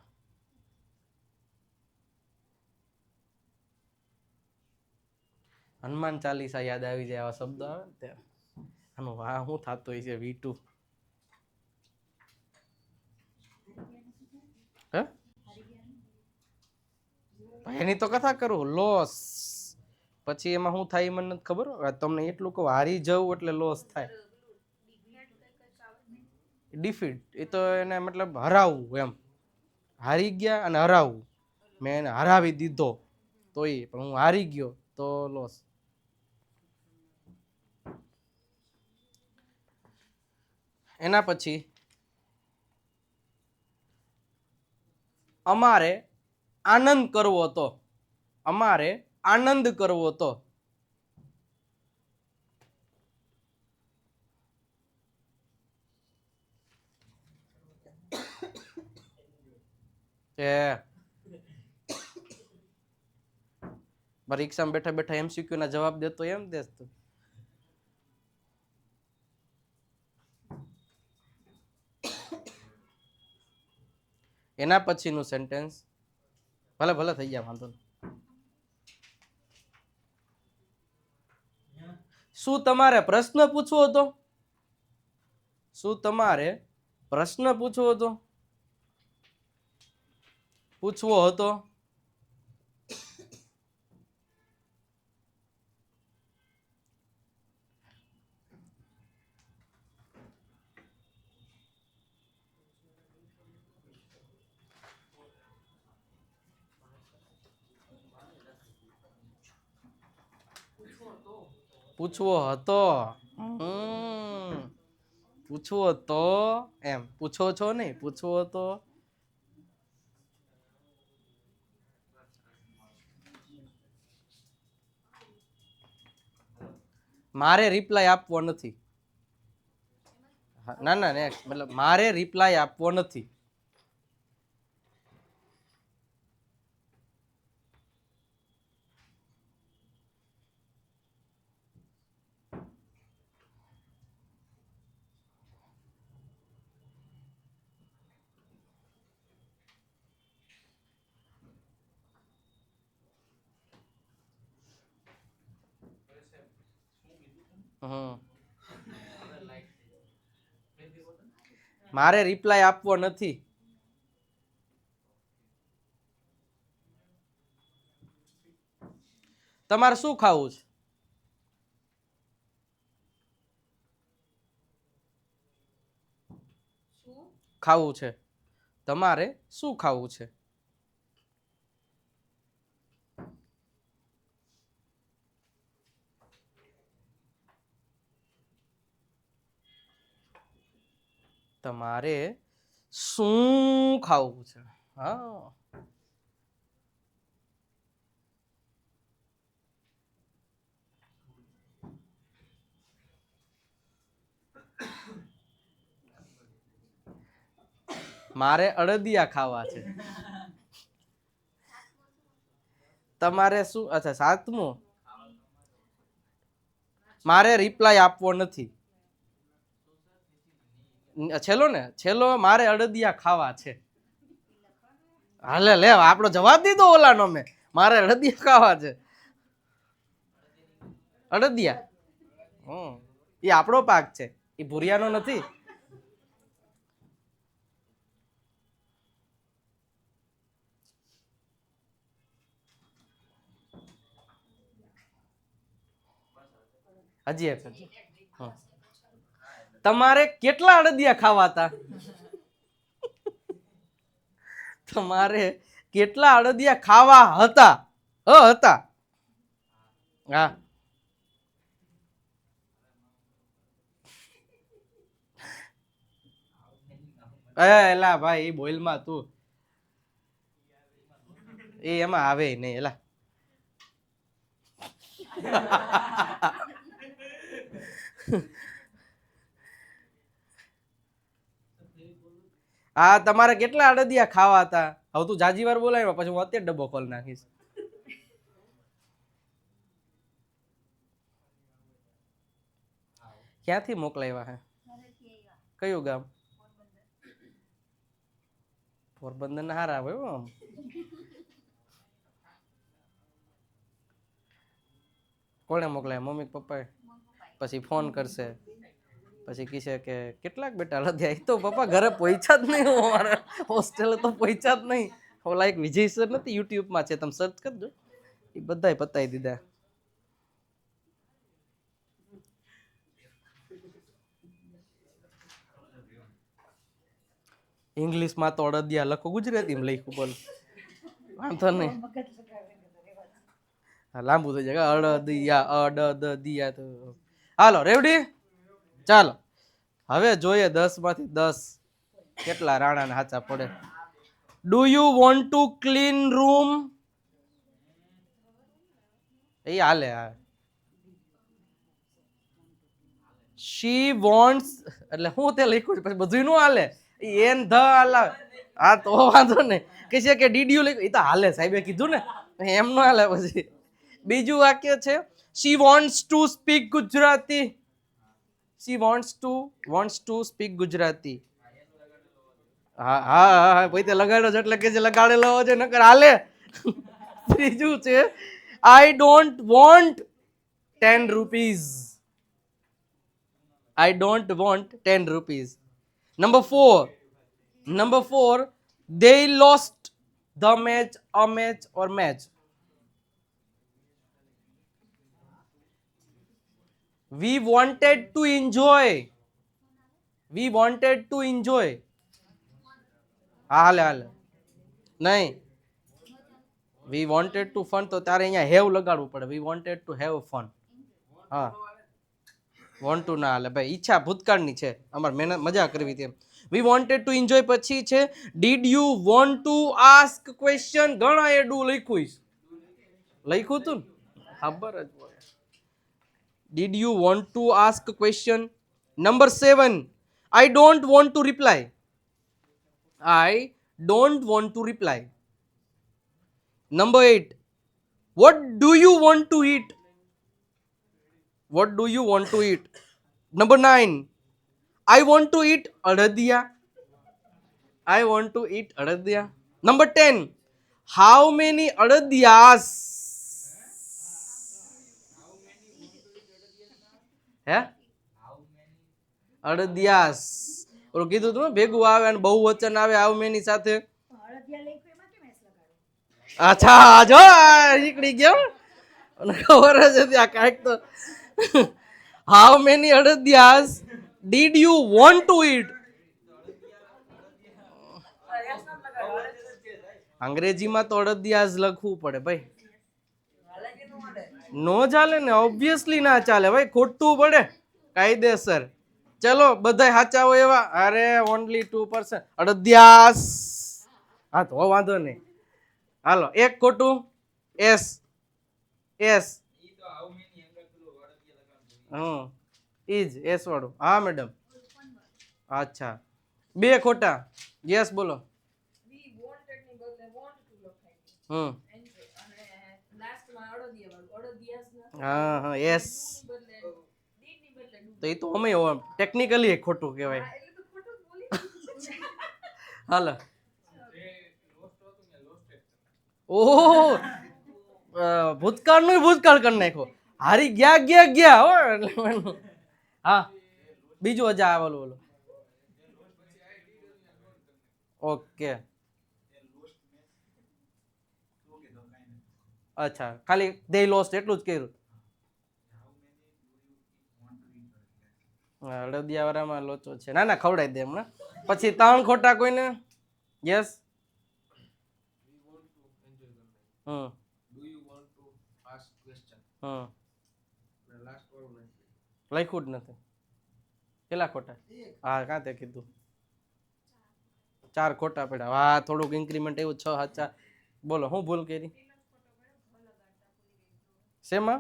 Speaker 1: હનુમાન ચાલીસા યાદ આવી જાય આવા શબ્દ આવે ને ત્યારે. આનું આ શું થતું હોય છે V2? હે, એની તો કથા કરું. લોસ પછી એમાં શું થાય મને નથી ખબર. તમને એટલું કહું, હારી જવું એટલે લોસ થાય. ડિફીટ એ તો એને મતલબ હરાવવું એમ. હારી ગયા અને હરાવવું. મેં એને હરાવી દીધો તો એ, પણ હું હારી ગયો તો લોસ. એના પછી અમારે આનંદ કરવો હતો. અમારે આનંદ કરવો હતો. પરીક્ષામાં બેઠા બેઠા MCQ ના જવાબ દેતો એમ દેસ તું. એના પછીનું સેન્ટેન્સ ભલે ભલે થઈ ગયા, વાંધો નહીં. શું તમારે પ્રશ્ન પૂછવો હતો? શું તમારે પ્રશ્ન પૂછવો હતો? પૂછવો હતો. પૂછવો હતો. પૂછવો તો એમ પૂછો છો નહીં, પૂછવો તો મારે રિપ્લાય આપવો નથી. ના ના નેક્સ્ટ મતલબ મારે રિપ્લાય આપવો નથી. મારે રિપ્લાય આપવો નથી. તમારે શું ખાવું છે? ખાવું છે. તમારે શું ખાવું છે? તમારે શું ખાવું છે? હા, મારે અડદિયા ખાવા છે. તમારે શું? અચ્છા, સાતમું મારે રિપ્લાય આપવો નથી. છેલ્લો ને છેલ્લો મારે અડદિયા ખાવા છે. હાલે લે આપણો જવાબ દીધો ઓલાનો મેં. મારે અડદિયા ખાવા છે. અડદિયા એ આપણો પાક છે, એ ભુરિયાનો નથી. હજી એક તમારે કેટલા અડદિયા ખાવા હતા? તમારે કેટલા અડદિયા ખાવા હતા? હતા. હા, એલા ભાઈ એ બોઇલમાં તું એ એમાં આવે નહીં એલા. હા, તમારે કેટલા અડદિયા ખાવા હતા? હવે તું જાજી વાર બોલાવ્યો પછી હું અત્યારે ડબ્બો ખોલી નાખીશ. ક્યાંથી મોકલાવ્યા હે? કયું ગામ? પોરબંદર ના હારા હોય આમ. કોણે મોકલાય? મમ્મી પપ્પાએ? પછી ફોન કરશે, પછી કહેશે કે કેટલાક બેટા અડદિયા. તો પપ્પા ઘરે પહોંચ્યા જ નહીં, અમારે હોસ્ટેલે તો પહોંચ્યા જ નહીં. ઓલા એક વિજય સર નથી, યુટ્યુબમાં છે, તમે સર્ચ કરજો, એ બધાય પતાવી દીધા. ઇંગ્લિશમાં તો અડદિયા લખો, ગુજરાતીમાં લખ્યું બોલ, વાંધો નહીં. લાંબુ થઈ જાય. અડદિયા અડદિયા તો હાલો રેવડી. ચાલો હવે જોઈએ 10 માંથી 10 કેટલા રાણા હાચા પડે. Do you want to clean room? એ હાલે. શી વોન્ટ્સ એટલે હું તે લખ્યું પછી બધું નો હાલે. એન ધ હાલે. હા તો વાંધો નહીં. કે છે કે ડીડ યુ લખ્યું એ તો હાલે, સાહેબે કીધું ને, એમ નો હાલે. પછી બીજું વાક્ય છે she wants to speak Gujarati. She wants to speak Gujarati. હા હા હા પોતે લગાડ્યો છે એટલે કે જે લગાડેલો છે નકર હાલે. ત્રીજું છે આઈ don't want 10 rupees. I don't want 10 rupees. Number 4, they lost the match, a match or match. We wanted to enjoy. હાલે નહીં. We wanted to fun તો તારે અહીંયા have લગાડવું પડે. We wanted to have fun. હા વોન્ટ ટુ ના હાલે ભાઈ, ઈચ્છા ભૂતકાળની છે, અમારે મહેનત મજા કરવી હતી. વી વોન્ટેડ ટુ એન્જોય પછી છે did you want to ask question. ઘણા એ ડુ લખ્યું તું ને, ખબર જ હોય. Did you want to ask question. Number 7, I don't want two reply. I don't want two reply. Number 8, what do you want to eat? What do you want to eat? Number 9, I want to eat adadiya. I want to eat adadiya. Number 10, how many અડદિયાસ? હે અડદિયાસ ઓલું કીધું તું ને, ભેગું આવે અને બહુવચન આવે how many સાથે. અચ્છા જો નીકળી ગયો અને ખબર જ હતી આ કાંઈક તો. How many adadiyas did you want to eat? અંગ્રેજીમાં તો અડદિયાસ લખવું પડે ભાઈ, નો ચાલે ને, ઓબ્વિયસલી ના ચાલે ભાઈ, ખોટવું પડે કાયદેસર. ચલો બધા સાચા હોય એવા. અરે ઓનલી 2%. અડદિયાસ. હા તો વાંધો નહીં, હાલો એક ખોટું. એસ એસ ઈજ એસ વાળું. હા મેડમ. અચ્છા 2 ખોટા. યસ બોલો. હા હા એસ તો એ તો અમે ટેકનિકલી ખોટું કહેવાય. હાલો ઓહ ભૂતકાળ નું ભૂતકાળ કરી નાખો. હારી ગયા ગયા ગયા હો. હા બીજું હજા આવેલું બોલો. ઓકે અચ્છા ખાલી they lost એટલું જ કર્યું. અડદિયા વાળામાં લોચો છે. ના ના ખવડાવી દે એમને. પછી 3 ખોટા કોઈને. યસ. લખ્યું જ નથી. કેટલા ખોટા? હા કાં તે કીધું 4 ખોટા પડ્યા. હા થોડુંક ઇન્ક્રીમેન્ટ એવું 6 સાચા. બોલો હું ભૂલ કરી? શેમાં?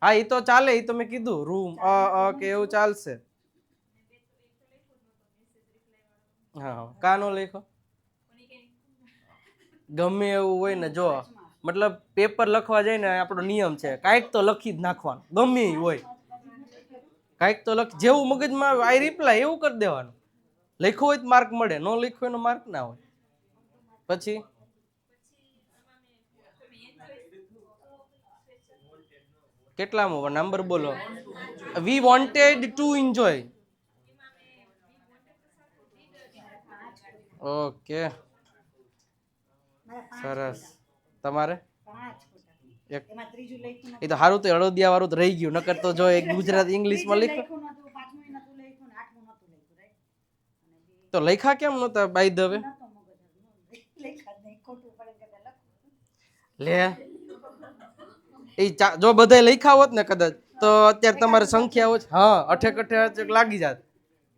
Speaker 1: હા એ તો ચાલે, એ તો મેં કીધું રૂમ કે એવું ચાલશે. હા કાનો લખો ગમે એવું હોય ને, જો મતલબ પેપર લખવા જાય ને આપણો નિયમ છે કાંઈક તો લખી જ નાખવાનું, ગમે એ હોય કાંઈક તો લખ, જેવું મગજમાં આવે આઈ રિપ્લાય એવું કરી દેવાનું. લખ્યું હોય તો માર્ક મળે, ન લખ્યું એનો માર્ક ના હોય. પછી કેટલામો નંબર બોલો? We wanted to enjoy. Okay સરસ. તમારે એક એ તો સારું તો અડદિયા વાળું તો રહી ગયું, નકર તો જો એક ગુજરાતી ઇંગ્લિશમાં લખ્યું તો લખ્યા કેમ નતા બાય ધ વે? લે એ જો બધા લખ્યા હોત ને કદાચ તો અત્યારે તમારી સંખ્યા હોય. હા અઠે લાગી જાત,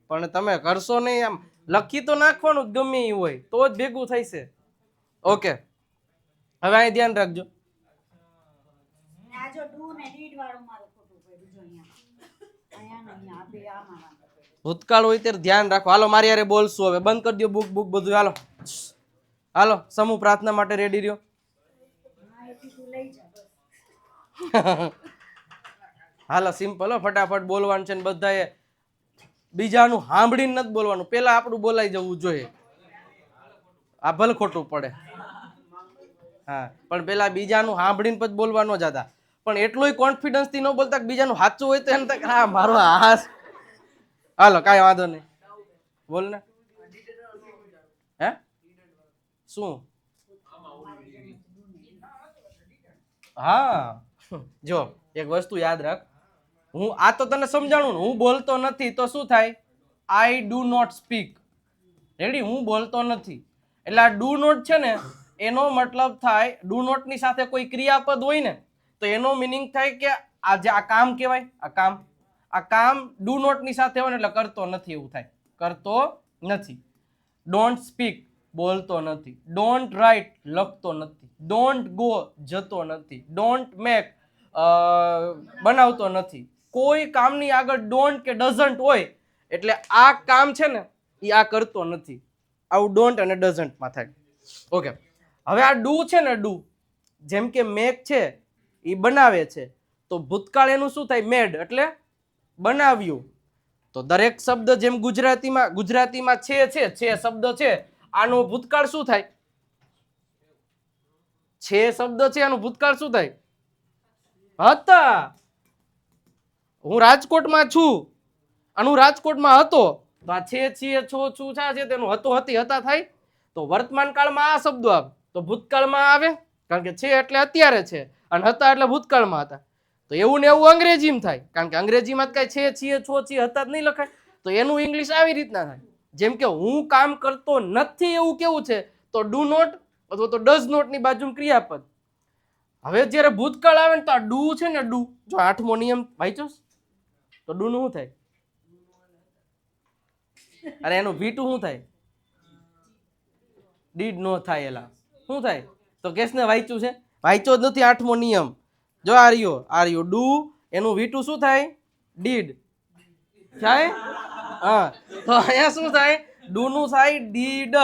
Speaker 1: પણ તમે કરશો નહીં. આમ લખી તો નાખવાનું ગમે એ હોય તો જ ભેગું થાય છે. ઓકે હવે અહીં ધ્યાન રાખજો. ભૂતકાળ હોય ત્યારે ધ્યાન રાખો. હાલો મારી યારે બોલશું હવે, બંધ કરી દો બુક બધું. હાલો હાલો સમૂહ પ્રાર્થના માટે રેડી રહ્યો. હાલો સિમ્પલ ફટાફટ બોલવાનું છે ને બધાએ બીજાનું સાંભળીને નથી બોલવાનું, પેલા આપણું બોલાઈ જવું જોઈએ. આ ભલે ખોટું પડે હા, પણ પેલા બીજાનું સાંભળીને પછી બોલવાનો જ હતા. પણ એટલું કોન્ફિડન્સ થી ન બોલતા બીજાનું સાચું હોય તો એમ થાય હા મારો હાસ. હાલો કાંઈ વાંધો નહીં, બોલ ને. હે શું? હા જો એક વસ્તુ યાદ રાખ, હું આ તો તને સમજાણું ને, હું બોલતો નથી તો શું થાય? I do not speak. Ready? હું બોલતો નથી એટલે આ ડુ નોટ છે ને એનો મતલબ થાય, ડુ નોટ ની સાથે કોઈ ક્રિયાપદ હોય ને તો એનો મિનિંગ થાય કે આ જે આ કામ કહેવાય, આ કામ ડુ નોટ ની સાથે હોય ને એટલે કરતો નથી એવું થાય, કરતો નથી. ડોન્ટ સ્પીક બોલતો નથી, ડોન્ટ રાઇટ લખતો નથી, ડોન્ટ ગો જતો નથી, ડોન્ટ મેક બનાવતો નથી. કોઈ કામની આગળ ડોન્ટ કે ડઝન્ટ હોય એટલે આ કામ છે ને એ આ કરતો નથી. આવું ડોન્ટ અને ડઝન્ટમાં થાય. ઓકે, હવે આ ડુ છે ને, ડુ જેમ કે મેક છે એ બનાવે છે, તો ભૂતકાળ એનું શું થાય? મેડ, એટલે બનાવ્યું. તો દરેક શબ્દ જેમ ગુજરાતીમાં છે શબ્દ છે, આનો ભૂતકાળ શું થાય? છે શબ્દ છે, આનું ભૂતકાળ શું થાય? હતા. હું રાજકોટમાં છું, આનું રાજકોટમાં હતો, તો આ છે, છીએ, છો, છું, છા છે તેનું હતો, હતી, હતા થાય. તો વર્તમાન કાળમાં આ શબ્દો આવે તો ભૂતકાળમાં આવે, કારણ કે છે એટલે અત્યારે છે અને હતા એટલે ભૂતકાળમાં હતા. તો એવું ને એવું અંગ્રેજીમાં થાય, કારણ કે અંગ્રેજીમાં કઈ છે, છીએ, છો, છીએ, હતા જ નહીં લખાય. તો એનું ઇંગ્લિશ આવી રીતના થાય. જેમ કે હું કામ કરતો નથી એવું કેવું છે, તો ડુ નોટ અથવા તો ડઝ નોટ ની બાજુ ક્રિયાપદ. હવે જ્યારે ભૂતકાળ આવે ને તો આ ડુ છે ને, ડુ જો 8મો નિયમ વાંચો તો ડુ નું શું થાય? અરે એનું V2 શું થાય? ડીડ નો થાય. એલા શું થાય? તો કેસ ને વાંચ્યું છે? વાંચ્યો જ નથી 8મો નિયમ. જો આ રહ્યો ડુ, એનું V2 શું થાય? ડીડ થાય. હા, તો અહીંયા શું થાય? ડુ નું થાય ડીડ.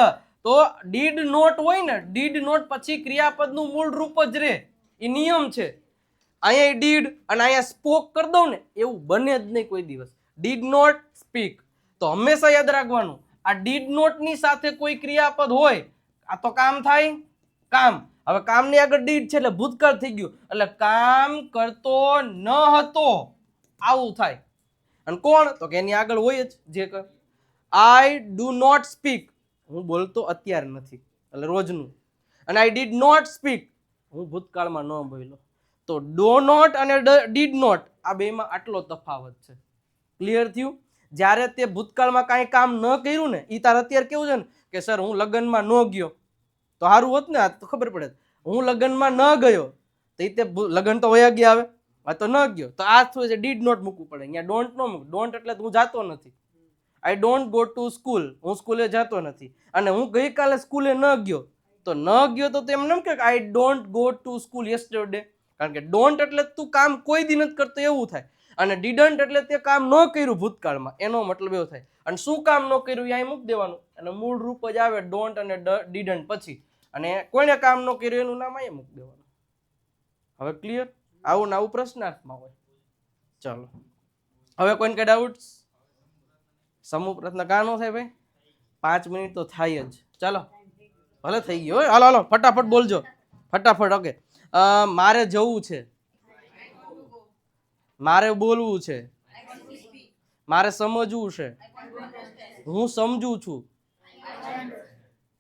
Speaker 1: તો ડીડ નોટ હોય ને, ડીડ નોટ પછી ક્રિયાપદનું મૂળ રૂપ જ રહે, એ નિયમ છે. અહીંયા ડીડ અને અહીંયા સ્પોક કરી દઉં ને, એવું બને જ નહીં કોઈ દિવસ. Did not speak. તો હંમેશા યાદ રાખવાનું, આ ડીડ નોટ ની સાથે કોઈ ક્રિયાપદ હોય આ તો કામ થાય, કામ. હવે કામની આગળ ડીડ છે એટલે ભૂતકાળ થઈ ગયું, એટલે કામ કરતો ન હતો આવું થાય. અને કોણ? તો કે એની આગળ હોય જ જે કર. આઈ ડુ નોટ સ્પીક, હું બોલતો અત્યારે નથી, એટલે રોજનું. અને આઈ ડીડ નોટ સ્પીક, હું ભૂતકાળમાં ન બોલ્યો. તો ડો નોટ અને ડીડ નોટ આ બેમાં આટલો તફાવત છે. ક્લિયર થયું? જ્યારે તે ભૂતકાળમાં કાંઈ કામ ન કર્યું ને, ઈ તાર અત્યારે કેવું છે ને કે સર હું લગ્નમાં ન ગયો, તો સારું હોત ને, આ તો ખબર પડે. હું લગ્નમાં ન ગયો તો તે લગ્ન તો વયા ગયા, આવે આ તો ન ગયો, તો આ શું છે? ડીડ નોટ મૂકવું પડે. અહીંયા ડોન્ટ નો મૂક. ડોન્ટ એટલે હું જાતો નથી. I don't go to school, હું સ્કૂલે જતો નથી. અને હું ગઈકાલે સ્કૂલે ન ગયો, તો ન ગયો તો એમ ન કે I don't go to school yesterday, કારણ કે ડોન્ટ એટલે તું કામ કોઈ દી નથી કરતો એવું થાય. અને ડીડન્ટ એટલે તે કામ ન કર્યું ભૂતકાળમાં, એનો મતલબ એવો થાય. અને શું કામ ન કર્યું અહીં મૂકી દેવાનું, અને મૂળ રૂપ જ આવે ડોન્ટ અને ડીડન્ટ પછી, અને કોઈને કામ ન કર્યું એનું નામ અહીં મૂકી દેવાનું. હવે ક્લિયર? આવું ને આવું પ્રશ્નાર્થમાં હોય. ચાલો, હવે કોઈને કઈ ડાઉટ? સમૂહ પ્રશ્ન કાં ન થાય ભાઈ? 5 મિનિટ તો થાય જ. ચાલો, ભલે થઈ ગયો. હાલો હાલો ફટાફટ બોલજો, ફટાફટ. ઓકે, મારે જવું છે, મારે બોલવું છે, મારે સમજવું છે, હું સમજું છું,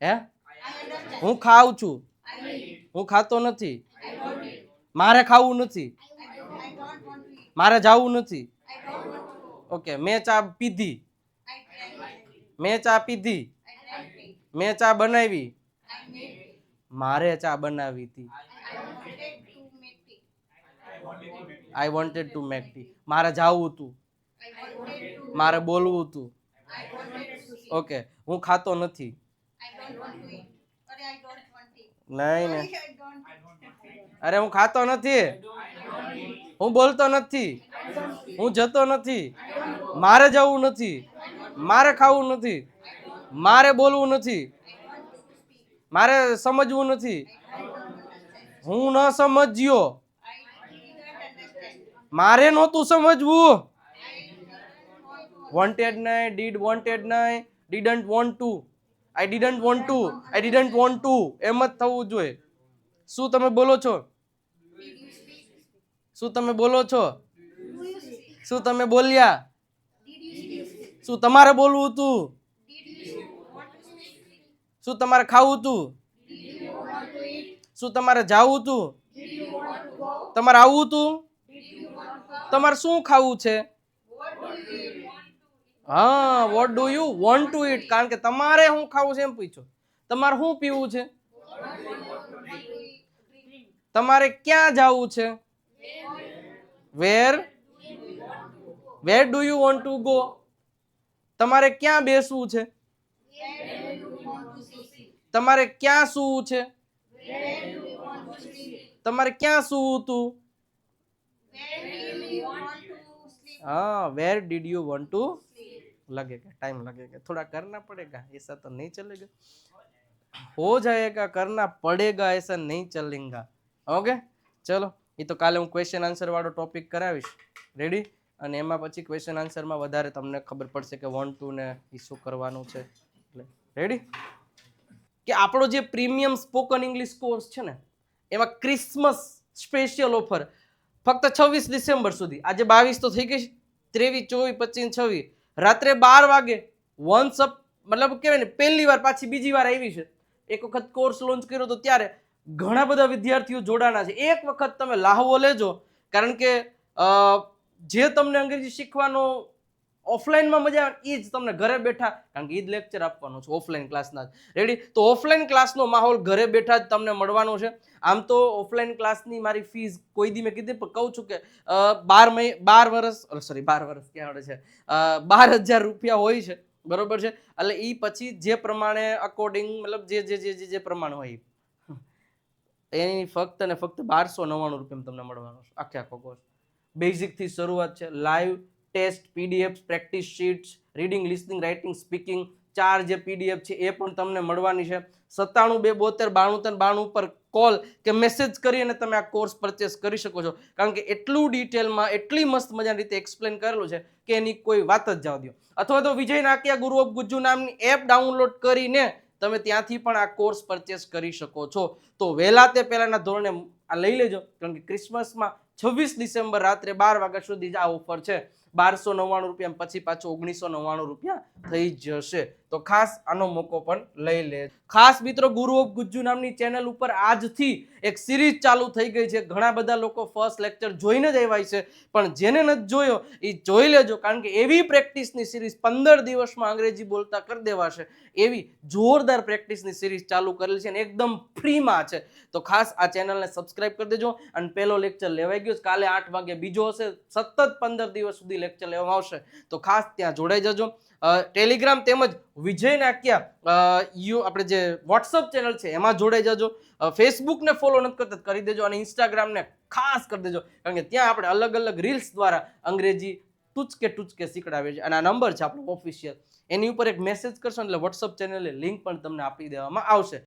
Speaker 1: હે હું ખાઉં છું, હું ખાતો નથી, મારે ખાવું નથી, મારે જાવું નથી. ઓકે, મેં ચા પીધી, મેં ચા પીધી, મેં ચા બનાવી, મારે ચા બનાવી હતી. આઈ વોન્ટેડ ટુ મેક ટી. મારે જાવું હતું, મારે બોલવું હતું. ઓકે, હું ખાતો નથી. નહીં ને, અરે હું ખાતો નથી, હું બોલતો નથી, હું જતો નથી, મારે જવું નથી, મારે ખાવું નથી, મારે બોલવું નથી, મારે સમજવું નથી, હું ન સમજ્યો, મારે નહોતું સમજવું. વોન્ટેડ નહીં, ડીડ વોન્ટેડ નહીં, didn't want to. I didn't want to, I didn't want to, એમ જ થવું જોઈએ. શું તમે બોલો છો? શું તમે બોલો છો? શું તમે બોલ્યા? શું તમારે બોલવું હતું? શું તમારે ખાવું હતું? શું તમારે જાવું હતું? તમારે આવવું હતું? તમારે શું ખાવું છે? હા, what do you want to ઈટ, કારણ કે તમારે શું ખાવું છે એમ પૂછો. તમારે શું પીવું છે? તમારે ક્યાં જવું છે? Where do you want to go? તમારે ક્યાં બેસવું છે? તમારે ક્યાં સૂવું છે? તમારે ક્યાં સૂવું તું? हाँ, where did you want to? लगेगा, टाइम लगेगा, थोड़ा करना पड़ेगा, ऐसा तो नहीं चलेगा. हो जाएगा, करना पड़ेगा, ऐसा नहीं चलेगा. ओके, चलो એ તો કાલે હું ક્વેશ્ચન આન્સર વાળો ટોપિક કરાવીશ. રેડી? અને એમાં પછી ક્વેશ્ચન આન્સરમાં વધારે તમને ખબર પડશે કે 1 2 ને એ શું કરવાનું છે. એટલે રેડી? કે આપણો જે પ્રીમિયમ સ્પોકન ઇંગ્લિશ કોર્સ છે ને એમાં ક્રિસમસ સ્પેશિયલ ઓફર ફક્ત 26 ડિસેમ્બર સુધી. આજે 22 તો થઈ ગઈ છે, 23 24 25 26 રાત્રે 12 વાગે વન્સ અપ, મતલબ કહેવાય ને પહેલી વાર પાછી બીજી વાર આવી છે. એક વખત કોર્સ લોન્ચ કર્યો તો ત્યારે ઘણા બધા વિદ્યાર્થીઓ જોડાણા છે. એક વખત તમે લાહવો લેજો, કારણ કે જે તમને અંગ્રેજી શીખવાનો ઓફલાઈનમાં મજા આવે એ જ તમને ઘરે બેઠા, કારણ કે એ જ લેક્ચર આપવાનો છે ઓફલાઈન ક્લાસના. રેડી? તો ઓફલાઈન ક્લાસનો માહોલ ઘરે બેઠા જ તમને મળવાનો છે. આમ તો ઓફલાઈન ક્લાસની મારી ફીસ કોઈ દી મેં કીધી પણ કહું છું કે 12,000 રૂપિયા હોય છે. બરોબર છે? એટલે એ પછી જે પ્રમાણે અકોર્ડિંગ, મતલબ જે પ્રમાણે હોય એની ફક્ત ને ફક્ત 1299 રૂપિયામાં તમને મળવાનો છે આખો કોર્સ. બેઝિકથી શરૂઆત છે. Live test, PDF, practice sheets, reading, listening, writing, speaking, 4 જે પીડીએફ છે એ પણ તમને મળવાની છે. 97 272 92 92 પર કોલ કે મેસેજ કરી અને તમે આ કોર્સ પરચેસ કરી શકો છો, કારણ કે એટલું ડિટેલમાં એટલી મસ્ત મજાની રીતે એક્સપ્લેન કરેલું છે કે એની કોઈ વાત જ જવા દો. અથવા તો વિજય નાકિયા ગુરુ ઓફ ગુજ્જુ નામની એપ ડાઉનલોડ કરીને તમે ત્યાંથી પણ આ કોર્સ પરચેસ કરી શકો છો. તો વહેલા તે પહેલાના ધોરણે આ લઈ લેજો, કારણ કે ક્રિસમસમાં 26 ડિસેમ્બર રાત્રે 12 વાગ્યા સુધી જ આ ઓફર છે. 1299 રૂપિયા પછી પાછો 1999 રૂપિયા થઈ જશે. તો ખાસ આનો મોકો પણ લઈ લે. ખાસ મિત્રો, ગુરુ ઓફ ગુજ્જુ નામની ચેનલ ઉપર આજથી એક સિરીઝ ચાલુ થઈ ગઈ છે. ઘણા બધા લોકો ફર્સ્ટ લેક્ચર જોઈને જ આવ્યા છે, પણ જેને નથી જોયો એ જોઈ લેજો, કારણ કે એવી પ્રેક્ટિસની સિરીઝ 15 દિવસમાં અંગ્રેજી બોલતા કરી દેવાશે એવી જોરદાર પ્રેક્ટિસની સિરીઝ ચાલુ કરેલી છે અને એકદમ ફ્રીમાં છે. તો ખાસ આ ચેનલને સબસ્ક્રાઇબ કરી દેજો. અને પહેલો લેક્ચર લેવાઈ ગયો, કાલે 8 વાગે બીજો હશે. સતત 15 દિવસ સુધી લેક્ચર લેવામાં આવશે, તો ખાસ ત્યાં જોડાઈ જજો. ટેલિગ્રામ તેમજ વિજય નાકિયા આપણે જે વોટ્સઅપ ચેનલ છે એમાં જોડાઈ જજો. ફેસબુકને ફોલો નથી કરતા કરી દેજો, અને ઇન્સ્ટાગ્રામને ખાસ કરી દેજો, કારણ કે ત્યાં આપણે અલગ અલગ રીલ્સ દ્વારા અંગ્રેજી ટૂચકે શીખડાવીએ છીએ. અને આ નંબર છે આપણો ઓફિશિયલ, એની ઉપર એક મેસેજ કરશો એટલે વોટ્સઅપ ચેનલની લિંક પણ તમને આપી દેવામાં આવશે.